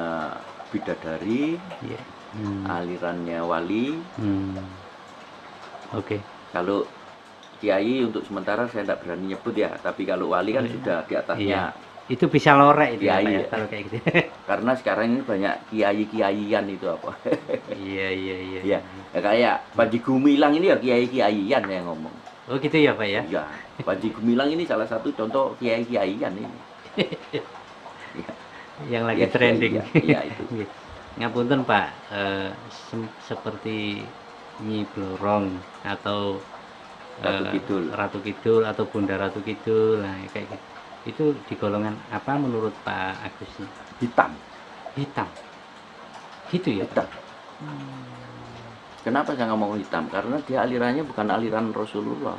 bidadari, Ya. alirannya wali. Oke. Kalau kiai untuk sementara saya tidak berani nyebut ya, tapi kalau wali kan sudah di atasnya. Iya. Itu bisa lorek itu ya, Kiai Pak ya, ya. kalau kayak gitu. Karena sekarang ini banyak kiai-kiaian itu apa. Iya. Ya, kayak Panji Gumilang ini ya kiai-kiaian yang ngomong. Oh gitu ya Pak ya? Iya, Panji Gumilang ini salah satu contoh kiai-kiaian ini. Yang lagi Ya, trending. iya, itu. Ngapunten Pak, seperti Nyi Blorong atau Ratu Kidul atau Bunda Ratu Kidul, nah kayak gitu. Itu di golongan apa menurut Pak Agus? Hitam. Gitu ya Pak? Hitam. Kenapa saya ngomong hitam? Karena dia alirannya bukan aliran Rasulullah.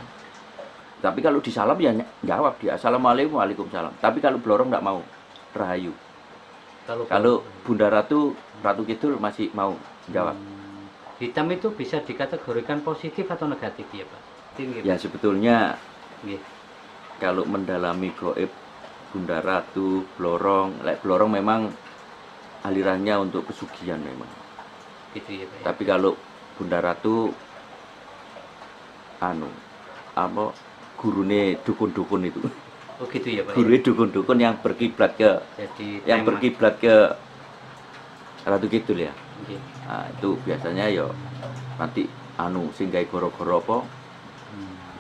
Tapi kalau disalam ya jawab dia, Assalamualaikum, Waalaikumsalam. Tapi kalau Blorong nggak mau, Rahayu. Kalau Bunda Ratu Kidul masih mau jawab. Hitam itu bisa dikategorikan positif atau negatif ya Pak? Ya sebetulnya Nggih. kalau mendalami goib Bunda Ratu, Blorong, Blorong memang alirannya untuk pesugihan memang. Gitu ya Pak. Tapi kalau Bunda Ratu gurune dukun-dukun itu. Oh gitu ya Pak. Gurune dukun-dukun yang berkiblat ke berkiblat ke Ratu Kidul ya. Nggih. Nah, itu biasanya ya nanti sing gawe goro-goro apa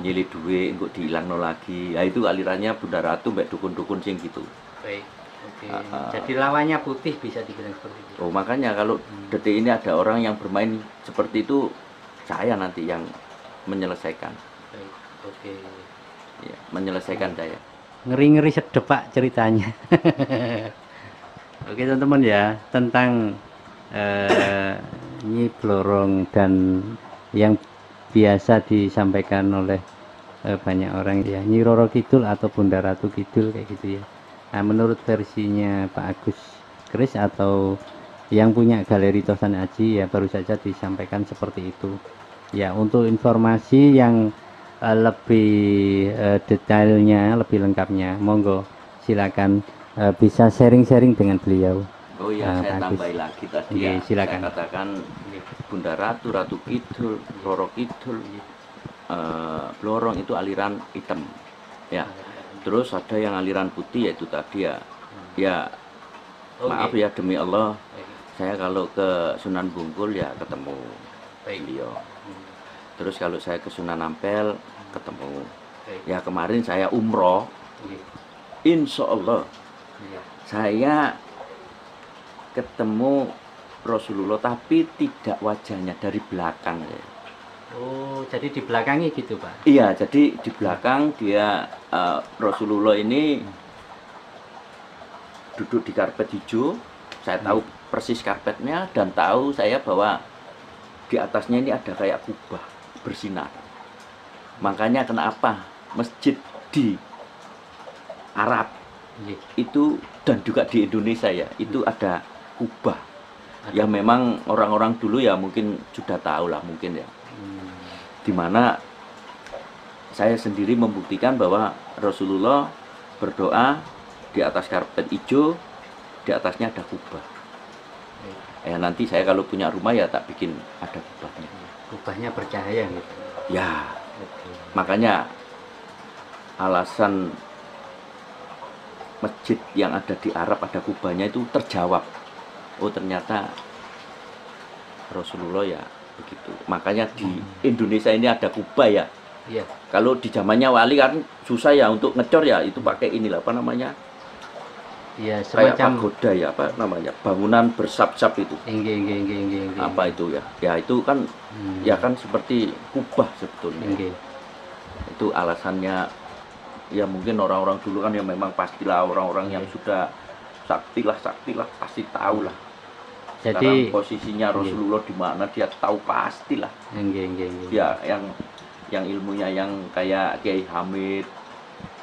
nyilih duit engko diilangno lagi. Nah itu alirannya Bunda Ratu mbek dukun-dukun sing gitu. Baik. Oke. Jadi lawannya putih bisa dibilang seperti itu. Oh makanya kalau detik ini ada orang yang bermain seperti itu, saya nanti yang menyelesaikan. Baik. Oke. Ya, menyelesaikan saya. Ngeri-ngeri sedep Pak ceritanya. Oke teman-teman ya, tentang Nyi Blorong dan yang biasa disampaikan oleh banyak orang ya, Nyi Roro Kidul atau Bunda Ratu Kidul kayak gitu ya. Nah menurut versinya Pak Agus Kris atau yang punya galeri Tosan Aji ya baru saja disampaikan seperti itu. Ya, untuk informasi yang lebih detailnya, lebih lengkapnya, monggo silakan bisa sharing-sharing dengan beliau. Oh iya, saya Pak Agus. tambahin lagi tadi Oke, ya. silakan. Saya katakan Bunda Ratu, Ratu Kidul, Roro Kidul, Blorong itu aliran hitam. Ya. Terus ada yang aliran putih yaitu tadi ya. Ya, maaf ya demi Allah, saya kalau ke Sunan Bungkul ya ketemu beliau. Terus kalau saya ke Sunan Ampel ketemu. Ya kemarin saya umroh, insya Allah saya ketemu Rasulullah tapi tidak wajahnya, dari belakang ya. Oh, jadi di belakangnya gitu, Pak? Iya, jadi di belakang dia Rasulullah ini duduk di karpet hijau. Saya tahu persis karpetnya dan tahu saya bahwa di atasnya ini ada kayak kubah bersinar. Makanya kenapa masjid di Arab itu dan juga di Indonesia ya itu ada kubah. Ya memang orang-orang dulu ya mungkin sudah tahu lah mungkin ya. Dimana saya sendiri membuktikan bahwa Rasulullah berdoa di atas karpet hijau, di atasnya ada kubah. Nanti saya kalau punya rumah ya tak bikin ada kubahnya. Kubahnya bercahaya gitu. Ya, makanya alasan masjid yang ada di Arab ada kubahnya itu terjawab. Oh ternyata Rasulullah ya begitu. Makanya di Indonesia ini ada kubah ya. Iya. Kalau di zamannya Wali kan susah ya untuk ngecor ya, itu pakai inilah apa namanya? Iya, Kayak semacam pagoda ya, apa namanya? Bangunan bersap-sap itu. Inggih. Apa itu ya? Ya itu kan ya kan seperti kubah sebetulnya. Inggih. Itu alasannya ya mungkin orang-orang dulu kan ya memang pastilah orang-orang yang sudah sakti lah pasti tahu lah. Jadi sekarang posisinya Rasulullah di mana dia tahu pastilah. Inggih. Ya yang ilmunya yang kayak Kiai Hamid,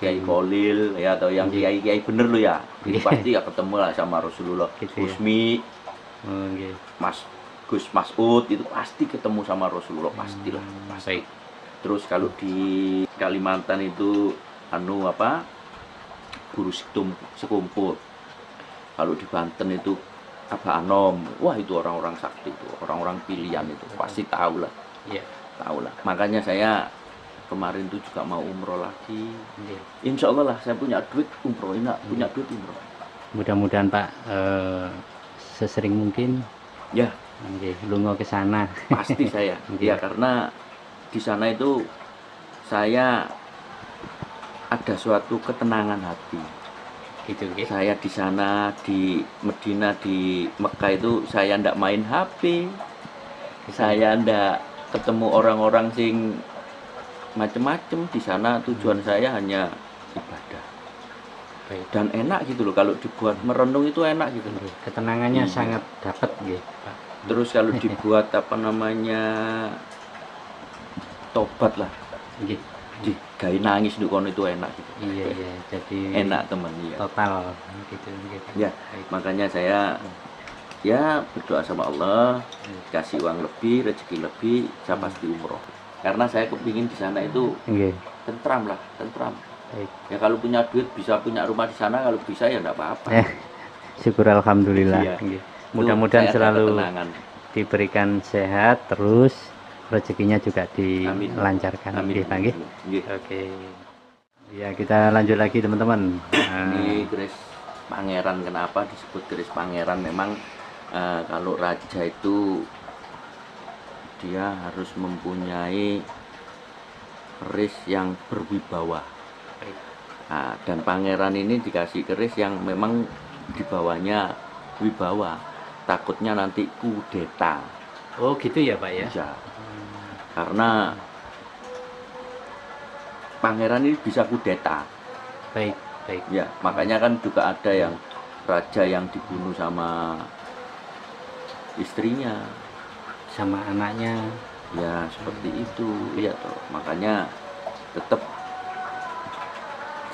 Kiai Kolil ya atau yang kiai bener lo ya, itu pasti ya ketemu lah sama Rasulullah. Gitu ya. Gusmi, Mas Gus Mas'ud itu pasti ketemu sama Rasulullah pastilah. Pasti. Terus kalau di Kalimantan itu Guru Sekumpul. Kalau di Banten itu Abah Anom. Wah itu orang-orang sakti itu, orang-orang pilihan itu pasti tahu lah. Iya. Tahu lah. Makanya saya kemarin tuh juga mau umroh lagi. Insya Allah lah saya punya duit umroh, punya duit umroh. Mudah-mudahan Pak sesering mungkin Ya, lungo ke sana. pasti saya. Ya karena di sana itu saya ada suatu ketenangan hati. Gitu, Saya di sana di Medina di Mekah itu saya ndak main HP. Saya ndak ketemu orang-orang sing macem-macem. Di sana tujuan saya hanya ibadah. Dan enak gitu loh kalau dibuat merenung itu enak gitu loh. Ketenangannya sangat dapat gitu, Pak. Terus kalau dibuat apa namanya tobat lah. Digawe nangis di kono itu enak gitu. Iya, jadi enak teman ya. Total gitu. Ya, makanya saya ya berdoa sama Allah, kasih uang lebih, rezeki lebih, saya pasti umroh. Karena saya kepingin di sana itu tentram. Ya kalau punya duit bisa punya rumah di sana, kalau bisa ya enggak apa-apa. Syukur alhamdulillah. Iya. Mudah-mudahan selalu diberikan sehat terus, rezekinya juga dilancarkan. Amin. Oke. Ya, kita lanjut lagi teman-teman. Ini keris pangeran, kenapa disebut keris pangeran? Memang kalau raja itu dia harus mempunyai keris yang berwibawa. Dan pangeran ini dikasih keris yang memang di bawahnya wibawa. Takutnya nanti kudeta. Oh gitu ya Pak ya? Ya. Karena pangeran ini bisa kudeta. Baik. Ya, makanya kan juga ada yang raja yang dibunuh sama istrinya, sama anaknya. Ya, seperti itu. Lihat toh. Makanya tetap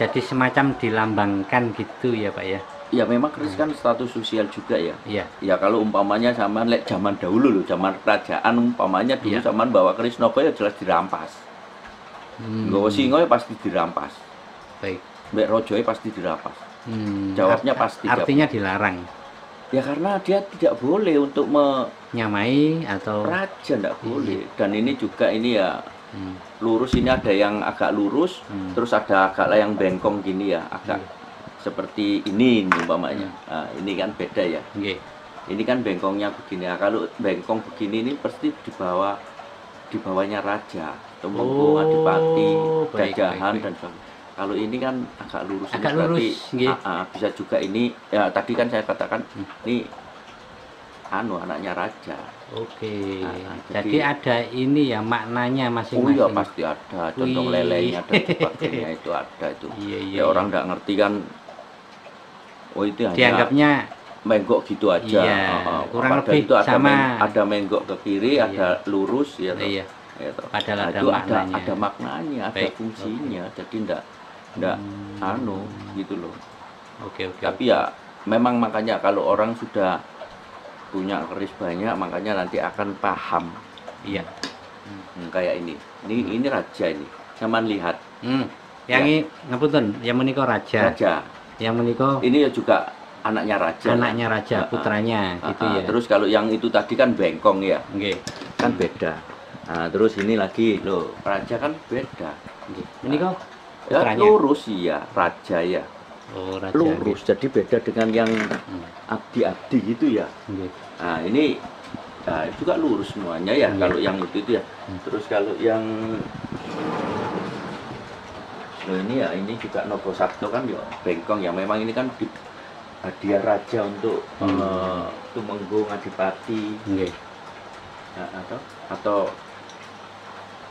jadi semacam dilambangkan gitu ya Pak ya? Ya memang keris kan status sosial juga ya. Iya. Ya kalau umpamanya zaman lek zaman dahulu loh, zaman kerajaan umpamanya dulu Iya. zaman bawa keris nopo ya jelas dirampas. Nggawa singa ya pasti dirampas. Baik. Mbek rojoe pasti dirampas. Jawabnya pasti. Artinya dilarang. Ya karena dia tidak boleh untuk Nyamai atau raja, tidak boleh. Dan ini juga ini ya lurus, ini ada yang agak lurus, terus ada agak yang bengkong gini ya, agak seperti ini umpamanya. Nah, ini kan beda ya. Ini kan bengkongnya begini. Nah, kalau bengkong begini ini pasti di bawahnya raja, temenggung, adipati, jajahan dan sebagainya. Kalau ini kan agak lurus, agak ini berarti bisa juga ini ya tadi kan saya katakan ini anaknya raja. Oke. Jadi ada ini ya maknanya masing-masing. Oh iya pasti ada, contoh lelenya dan sebagainya itu ada itu. Iya. Ya orang nggak ngerti kan. Oh itu hanya dianggapnya menggok gitu aja. Iya, kurang lebih itu ada sama. Ada menggok ke kiri, ada lurus ya. Iya. Padahal ada maknanya. Ada maknanya, ada fungsinya. Jadi enggak gitu loh. Oke. Tapi ya memang makanya kalau orang sudah punya keris banyak, makanya nanti akan paham. Iya. Kayak ini raja ini. Sama lihat. Yang ini ngapunten, yang menika raja. Yang menika ini ya juga anaknya raja. Anaknya raja, putranya gitu ya. Terus kalau yang itu tadi kan bengkong ya. Kan beda. Nah, terus ini lagi loh, raja kan beda. Ini kok ya, lurus ya, raja ya. Oh, raja. Lurus, jadi beda dengan yang abdi-abdi gitu ya. Nah, ini juga lurus semuanya ya. Kalau yang itu ya. Terus kalau yang ini ya, ini juga Nogo Sabto kan ya bengkong ya. Memang ini kan hadiah raja untuk Tumenggung, Adipati. Atau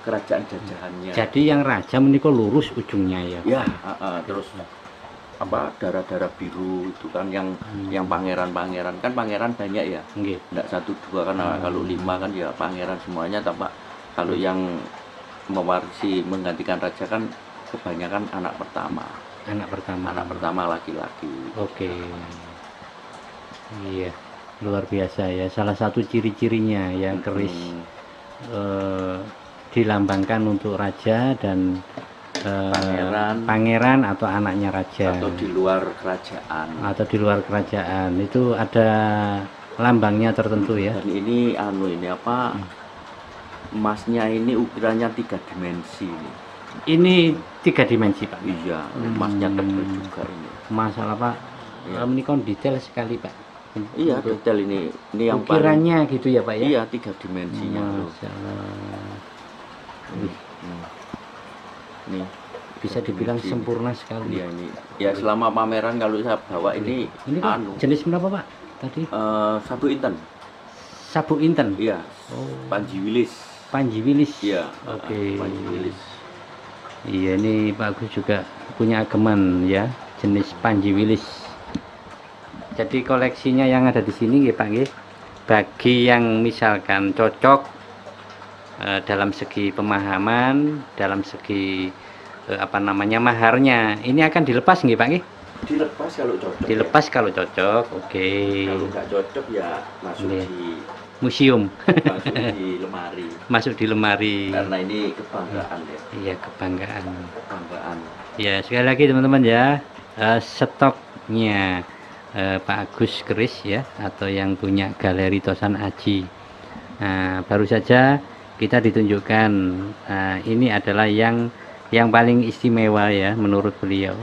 kerajaan jajahannya. Jadi yang raja menika lurus ujungnya ya. Ya, terus darah-darah biru itu kan yang pangeran-pangeran kan pangeran banyak ya. Enggak 1 2 kan kalau 5 kan ya pangeran semuanya, tapi kalau yang mewarisi menggantikan raja kan kebanyakan anak pertama. Anak pertama laki-laki. Oke. Iya, luar biasa ya. Salah satu ciri-cirinya yang keris dilambangkan untuk raja dan pangeran atau anaknya raja. Atau di luar kerajaan. Itu ada lambangnya tertentu ya. Dan ini emasnya ini ukurannya 3 dimensi. Ini 3 dimensi Pak. Iya, emasnya tebal juga ini. Masalah Pak, ini kan detail sekali Pak. Iya, detail ini yang ukirannya gitu ya Pak ya. Iya, 3 dimensinya loh. Ini bisa dibilang sempurna sekali. Iya ini. Ya selama pameran kalau saya bawa ini jenis berapa Pak? Tadi? Sabu Inten. Sabu Inten. Iya. Panji Wilis. Iya. Oke. Panji Wilis. Iya, ini Pak Agus juga punya ageman ya, jenis Panji Wilis. Jadi koleksinya yang ada di sini ya Pak nggih. Bagi yang misalkan cocok dalam segi pemahaman, dalam segi maharnya, ini akan dilepas nggih Pak nggih? Dilepas kalau cocok. Dilepas ya? Kalau cocok, oke. Kalau nggak cocok ya masuk di museum. Masuk di lemari. Karena ini kebanggaan ya. Iya, kebanggaan. Ya, sekali lagi teman-teman ya, stoknya Pak Agus Keris ya, atau yang punya Galeri Tosan Aji. Nah, baru saja kita ditunjukkan, ini adalah yang paling istimewa ya menurut beliau.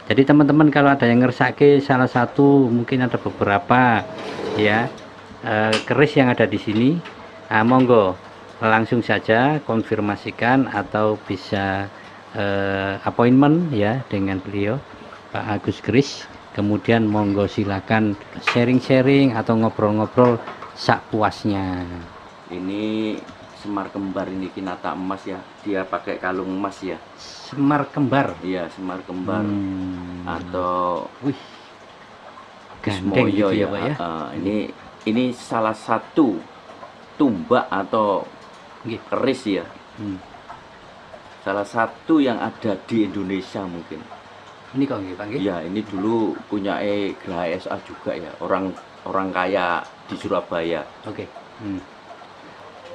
Jadi teman-teman kalau ada yang ngersake salah satu, mungkin ada beberapa ya keris yang ada di sini, monggo langsung saja konfirmasikan atau bisa appointment ya dengan beliau Pak Agus Keris. Kemudian monggo silakan sharing-sharing atau ngobrol-ngobrol sak puasnya. Ini Semar Kembar, ini Kinata emas ya, dia pakai kalung emas ya. Semar Kembar. Iya, Semar Kembar. Atau gandeng gitu ya Pak ya. Ini salah satu tumbak atau keris ya. Salah satu yang ada di Indonesia mungkin. Ini kok nggih, Pak nggih? Iya, ini dulu punya Graha SA juga ya, orang kaya di Surabaya. Oke.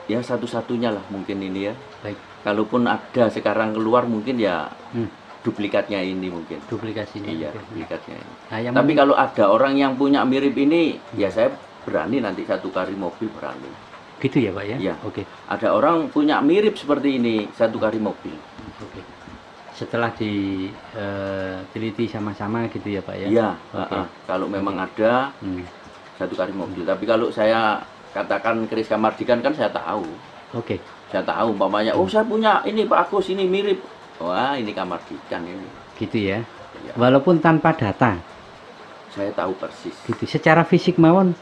Ya satu-satunya lah mungkin ini ya. Baik. Kalaupun ada sekarang keluar mungkin ya Hmm. duplikatnya ini mungkin. Duplikasinya. Iya, Oke. duplikatnya ini. Nah, yang Tapi menik- kalau ada orang yang punya mirip ini, ya saya berani nanti satu kali mobil berani. gitu ya, Pak ya? Iya. Oke. Ada orang punya mirip seperti ini, satu kali mobil. Oke. Setelah diteliti sama-sama gitu ya, Pak ya? Iya, Oke. kalau memang ada Hmm. satu kali mobil. Tapi kalau saya katakan keris Kamardikan kan saya tahu. Oke. Saya tahu umpamanya, oh saya punya ini Pak Agus ini mirip. Wah, ini Kamardikan ini. Gitu ya. Ya, Walaupun tanpa data, saya tahu persis. gitu. Secara fisik mawon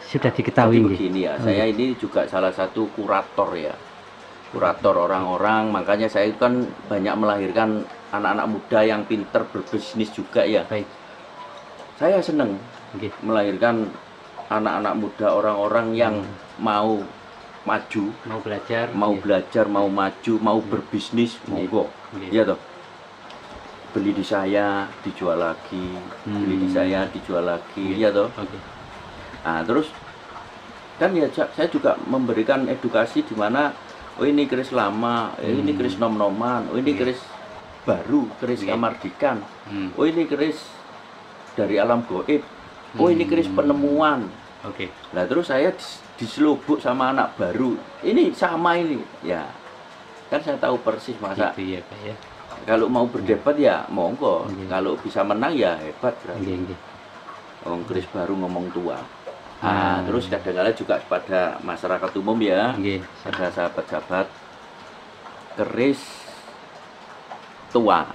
sudah diketahui Jadi nggih. begini ya, saya ini juga salah satu kurator ya. Kurator orang-orang, makanya saya itu kan banyak melahirkan anak-anak muda yang pinter berbisnis juga ya. Baik. Saya seneng Nggih. melahirkan anak-anak muda, orang-orang yang mau maju, Mau belajar. mau nggih. belajar, mau maju, mau berbisnis, monggo. Nggih. Iya toh. Beli di saya, dijual lagi. Beli di saya, dijual lagi. Iya toh. Oke. Nah, terus kan ya saya juga memberikan edukasi di mana oh ini keris lama, ini keris nom-noman, oh ini keris baru, keris Kamardikan. Oh ini keris dari alam goib. Oh ini keris penemuan. Oke. Nah terus saya diselubuk sama anak baru. Ini sama ini. Ya. Kan saya tahu persis masa Gitu ya, Pak ya. kalau mau berdebat ya monggo. Oke. Kalau bisa menang ya hebat berarti. Nggih, nggih. Keris baru ngomong tua. Nah, terus kadang-kadang juga pada masyarakat umum ya, Nggih. pada sahabat-sahabat keris tua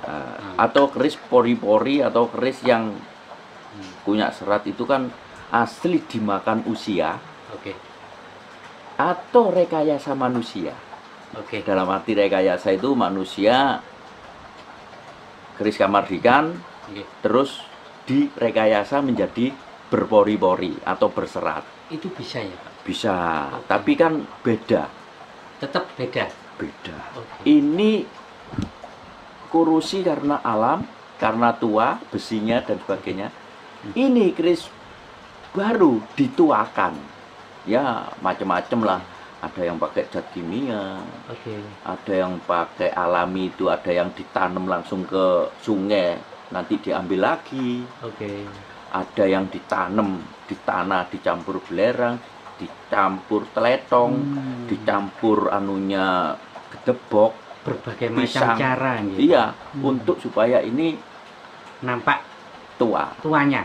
atau keris pori-pori atau keris yang punya serat itu kan asli dimakan usia Oke. atau rekayasa manusia. Oke. Dalam arti rekayasa itu manusia keris Kamardikan Nggih. terus direkayasa menjadi berpori-pori atau berserat. Itu bisa ya, Pak? Bisa, tapi kan beda. Tetap beda. Beda. Oke. Ini kurusi karena alam, karena tua, besinya dan sebagainya. Ini keris baru dituakan. Ya, macam-macam lah. Ada yang pakai zat kimia, Oke. ada yang pakai alami itu, ada yang ditanam langsung ke sungai, nanti diambil lagi. Oke. Ada yang ditanam di tanah, dicampur belerang, dicampur teletong, dicampur anunya gedebok, Berbagai macam pisang. cara gitu. Iya, untuk supaya ini Nampak tua. tuanya.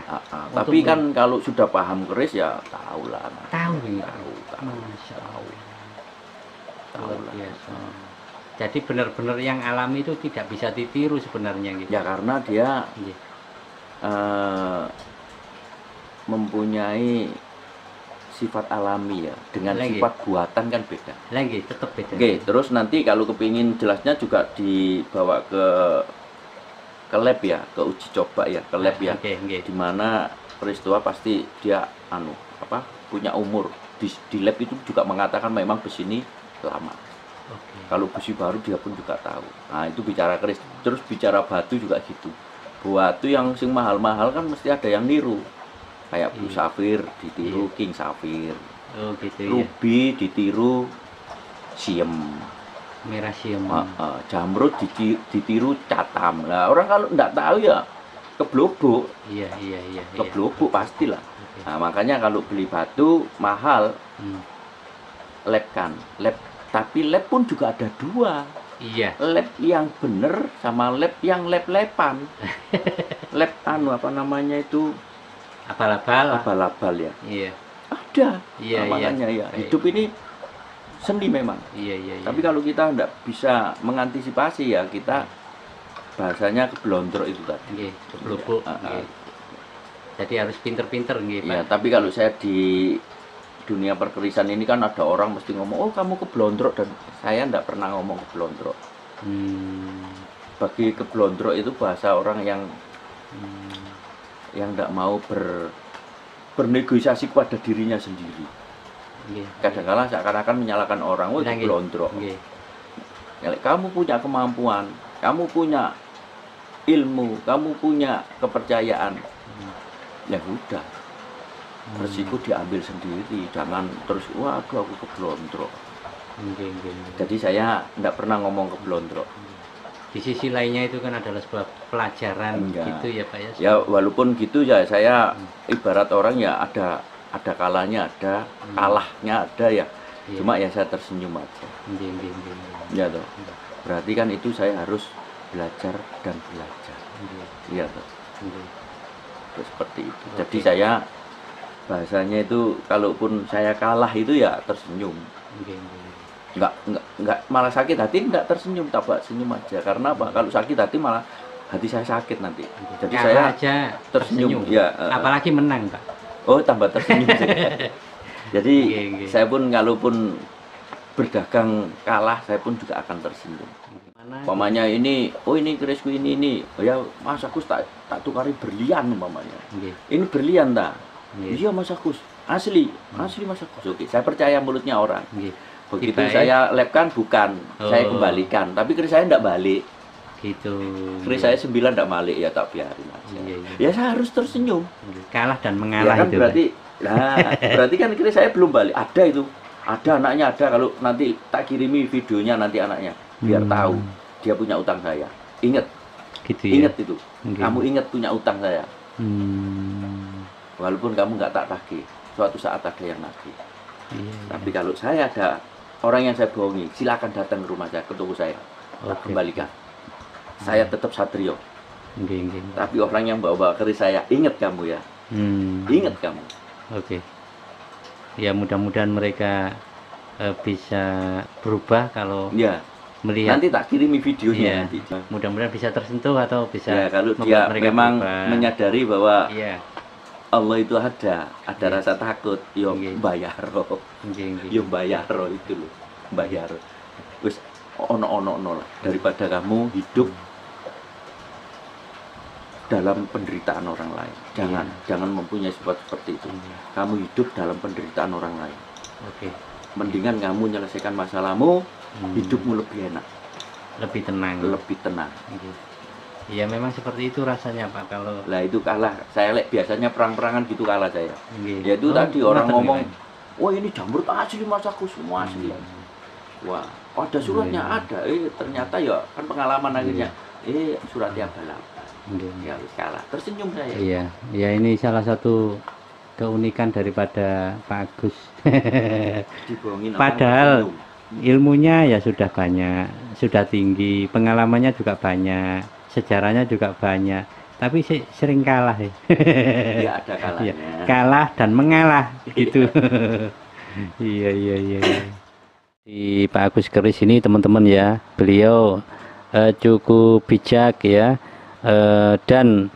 Tapi kan kalau sudah paham keris ya tahu lah. Tahu ya. Tahu. Masya Allah. Tahu Luar lah. biasa. Jadi benar-benar yang alami itu tidak bisa ditiru sebenarnya gitu. Ya karena dia Nggih. mempunyai sifat alami ya, dengan Lagi. sifat buatan kan beda. Lagi tetap beda. Oke, terus nanti kalau kepingin jelasnya juga dibawa ke lab ya, ke uji coba ya, ke lab ya. Oke, nggih. Dimana peristiwa pasti dia punya umur. Di lab itu juga mengatakan memang besi ini lama. Oke. Kalau besi baru dia pun juga tahu. Nah, itu bicara keris. Terus bicara batu juga gitu. Batu yang sing mahal-mahal kan mesti ada yang niru. Kayak Blue Sapphire ditiru King Sapphire. Oh gitu ya. Ruby ditiru Siem. Merah siam. Jamrud ditiru Catam. Nah, orang kalau enggak tahu ya keblobok. Iya. Keblobok pastilah. Oke. Nah, makanya kalau beli batu mahal, lab kan. Lab, tapi lab pun juga ada dua. Iya. Lab yang bener sama lab yang lab-laban. Lab apa namanya itu? Abal-abal. Abal-abal ya. Iya. Ada. Iya, makanya ya. Baik. Hidup ini seni memang. Iya. Tapi kalau kita enggak bisa mengantisipasi ya kita bahasanya keblondrok itu tadi. Nggih, keblobok. Nggih. Jadi harus pinter-pinter nggih, Ya, Pak. tapi kalau saya di dunia perkerisan ini kan ada orang mesti ngomong, oh kamu keblondrok, dan saya enggak pernah ngomong keblondrok. Bagi keblondrok itu bahasa orang yang enggak mau bernegosiasi kepada dirinya sendiri. Nggih. Kadang-kadang seakan-akan menyalahkan orang, oh Nah, itu keblondrok. Nggih. Ya, kamu punya kemampuan, kamu punya ilmu, kamu punya kepercayaan, ya udah, resiko diambil sendiri, jangan terus waduh aku keblondrok. Jadi saya enggak pernah ngomong keblondrok. Di sisi lainnya itu kan adalah sebuah pelajaran gitu ya Pak ya. Ya walaupun gitu ya saya ibarat orang ya ada kalanya, ada kalahnya ada ya. Cuma ya saya tersenyum aja. Ya toh. Berarti kan itu saya harus belajar dan belajar. Iya toh. Seperti itu. Jadi saya bahasanya itu kalaupun saya kalah itu ya tersenyum. Enggak malah sakit hati enggak tersenyum, tambah senyum aja. Karena apa? Kalau sakit hati malah hati saya sakit nanti. Jadi kalah saya aja tersenyum. Ya, apalagi menang, Pak. Oh, tambah tersenyum. Jadi saya pun kalaupun berdagang kalah, saya pun juga akan tersenyum. Umpamanya ini, oh ini kerisku ini. Oh ya, Mas Agus tak tukari berlian umpamanya. Ini berlian tak? Iya Mas Agus, asli Mas Agus. Oke, saya percaya mulutnya orang. Begitu saya labkan bukan, saya kembalikan. Tapi keris saya enggak balik. Gitu. Keris saya 9 enggak balik, ya tak biarin aja. Ya saya harus tersenyum. Kalah dan mengalah ya kan itu. Berarti kan keris saya belum balik. Ada itu. Ada anaknya ada, kalau nanti tak kirimi videonya nanti anaknya biar tahu dia punya utang saya. Ingat. Gitu ya. Ingat itu. Kamu ingat punya utang saya. Walaupun kamu nggak tak tagih, suatu saat ada yang nagih. Tapi kalau saya ada orang yang saya bohongi, silakan datang ke rumah saya, ke toko saya, tak kembalikan. Saya tetap satrio. Tapi orang yang bawa keris saya, ingat kamu ya. Ingat kamu. Ya mudah-mudahan mereka bisa berubah kalau melihat. Nanti tak kirimi videonya. Mudah-mudahan bisa tersentuh atau bisa. Ya, kalau dia memang menyadari bahwa Allah itu ada rasa takut, yo bayar roh, yo bayar roh itu loh, bayar. Wis ono lah daripada kamu hidup dalam penderitaan orang lain. Jangan mempunyai sifat seperti itu. Kamu hidup dalam penderitaan orang lain. Mendingan kamu menyelesaikan masalahmu, hidupmu lebih enak, lebih tenang. Ya memang seperti itu rasanya Pak kalau. Lah itu kalah. Saya biasanya perang-perangan gitu kalah saya. Ya itu tadi orang ngomong, wah ini jamrut asli Mas Agus, semua asli. Wah, ada suratnya ada. Ternyata ya kan pengalaman akhirnya. Suratnya balap. Ya kalah. Tersenyum saya. Iya, ya ini salah satu keunikan daripada Pak Agus. Padahal ilmunya ya sudah banyak, sudah tinggi, pengalamannya juga banyak, sejarahnya juga banyak, tapi sering kalah ya. Ya ada kalahnya. Kalah dan mengalah gitu. Iya. Di Pak Agus Keris ini teman-teman ya, beliau cukup bijak ya, dan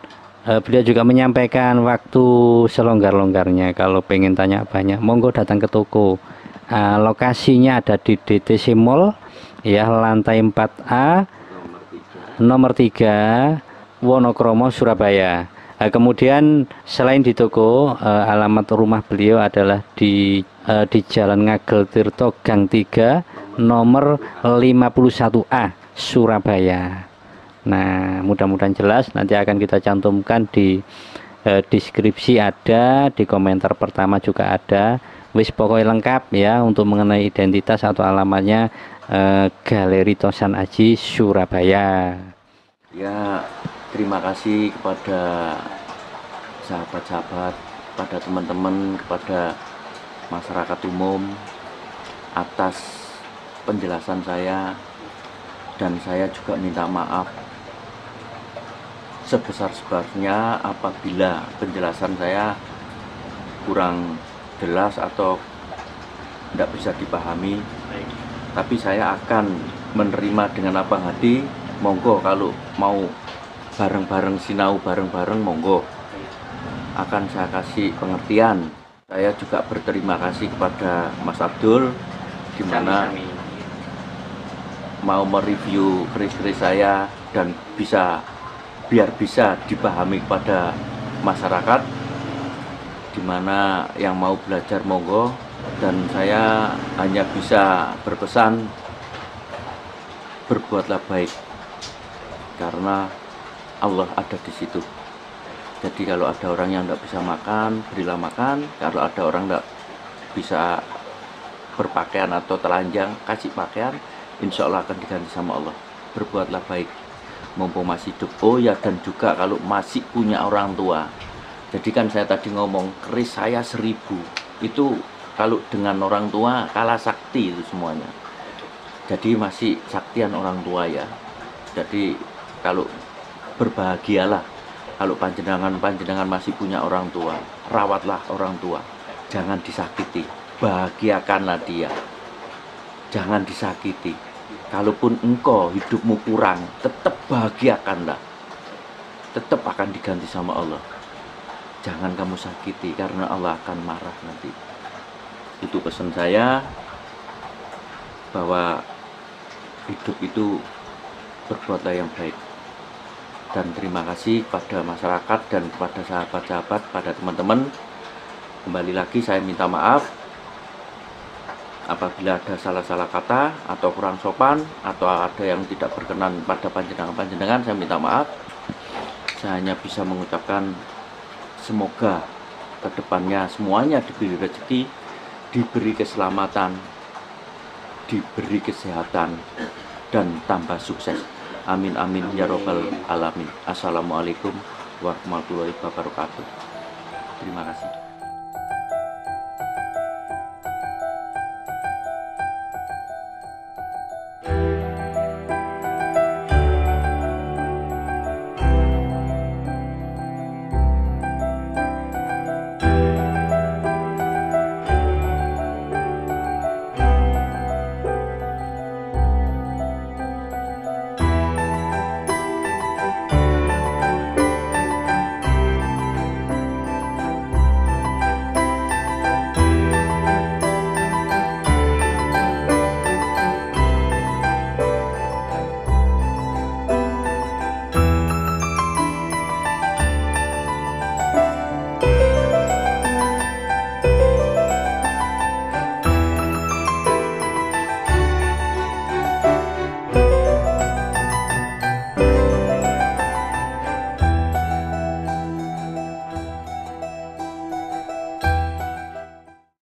beliau juga menyampaikan waktu selonggar-longgarnya. Kalau pengen tanya banyak, monggo datang ke toko. Lokasinya ada di DTC Mall ya, lantai 4A nomor 3 Wonokromo Surabaya. Kemudian selain di toko, alamat rumah beliau adalah di Jalan Ngagel Tirto Gang 3 nomor 51A Surabaya. Nah, mudah-mudahan jelas, nanti akan kita cantumkan di deskripsi, ada di komentar pertama juga ada. Wis pokoknya lengkap ya untuk mengenai identitas atau alamatnya, Galeri Tosan Aji Surabaya. Ya, terima kasih kepada sahabat-sahabat, kepada teman-teman, kepada masyarakat umum atas penjelasan saya, dan saya juga minta maaf sebesar-besarnya apabila penjelasan saya kurang jelas atau tidak bisa dipahami. Tapi saya akan menerima dengan lapang hati. Monggo kalau mau bareng-bareng sinau bareng-bareng, monggo akan saya kasih pengertian. Saya juga berterima kasih kepada Mas Abdul, dimana mau mereview keris-keris saya dan biar bisa dipahami kepada masyarakat, dimana yang mau belajar monggo. Dan saya hanya bisa berpesan, berbuatlah baik, karena Allah ada di situ. Jadi kalau ada orang yang tidak bisa makan, berilah makan. Kalau ada orang tidak bisa berpakaian atau telanjang, kasih pakaian, insya Allah akan diganti sama Allah. Berbuatlah baik mumpung masih hidup. Oh ya, dan juga kalau masih punya orang tua. Jadi kan saya tadi ngomong keris saya 1000, itu kalau dengan orang tua kalah sakti itu semuanya. Jadi masih saktian orang tua ya. Jadi kalau berbahagialah kalau panjenengan masih punya orang tua, rawatlah orang tua, jangan disakiti, bahagiakanlah dia, jangan disakiti. Kalaupun engkau hidupmu kurang, tetap bahagiakanlah, tetap akan diganti sama Allah. Jangan kamu sakiti karena Allah akan marah nanti. Itu pesan saya, bahwa hidup itu berbuatlah yang baik. Dan terima kasih kepada masyarakat dan kepada sahabat-sahabat, pada teman-teman. Kembali lagi saya minta maaf apabila ada salah-salah kata atau kurang sopan atau ada yang tidak berkenan pada panjenengan, saya minta maaf. Saya hanya bisa mengucapkan semoga kedepannya semuanya diberi rezeki, diberi keselamatan, diberi kesehatan, dan tambah sukses. Amin amin ya robbal alamin. Assalamualaikum warahmatullahi wabarakatuh. Terima kasih.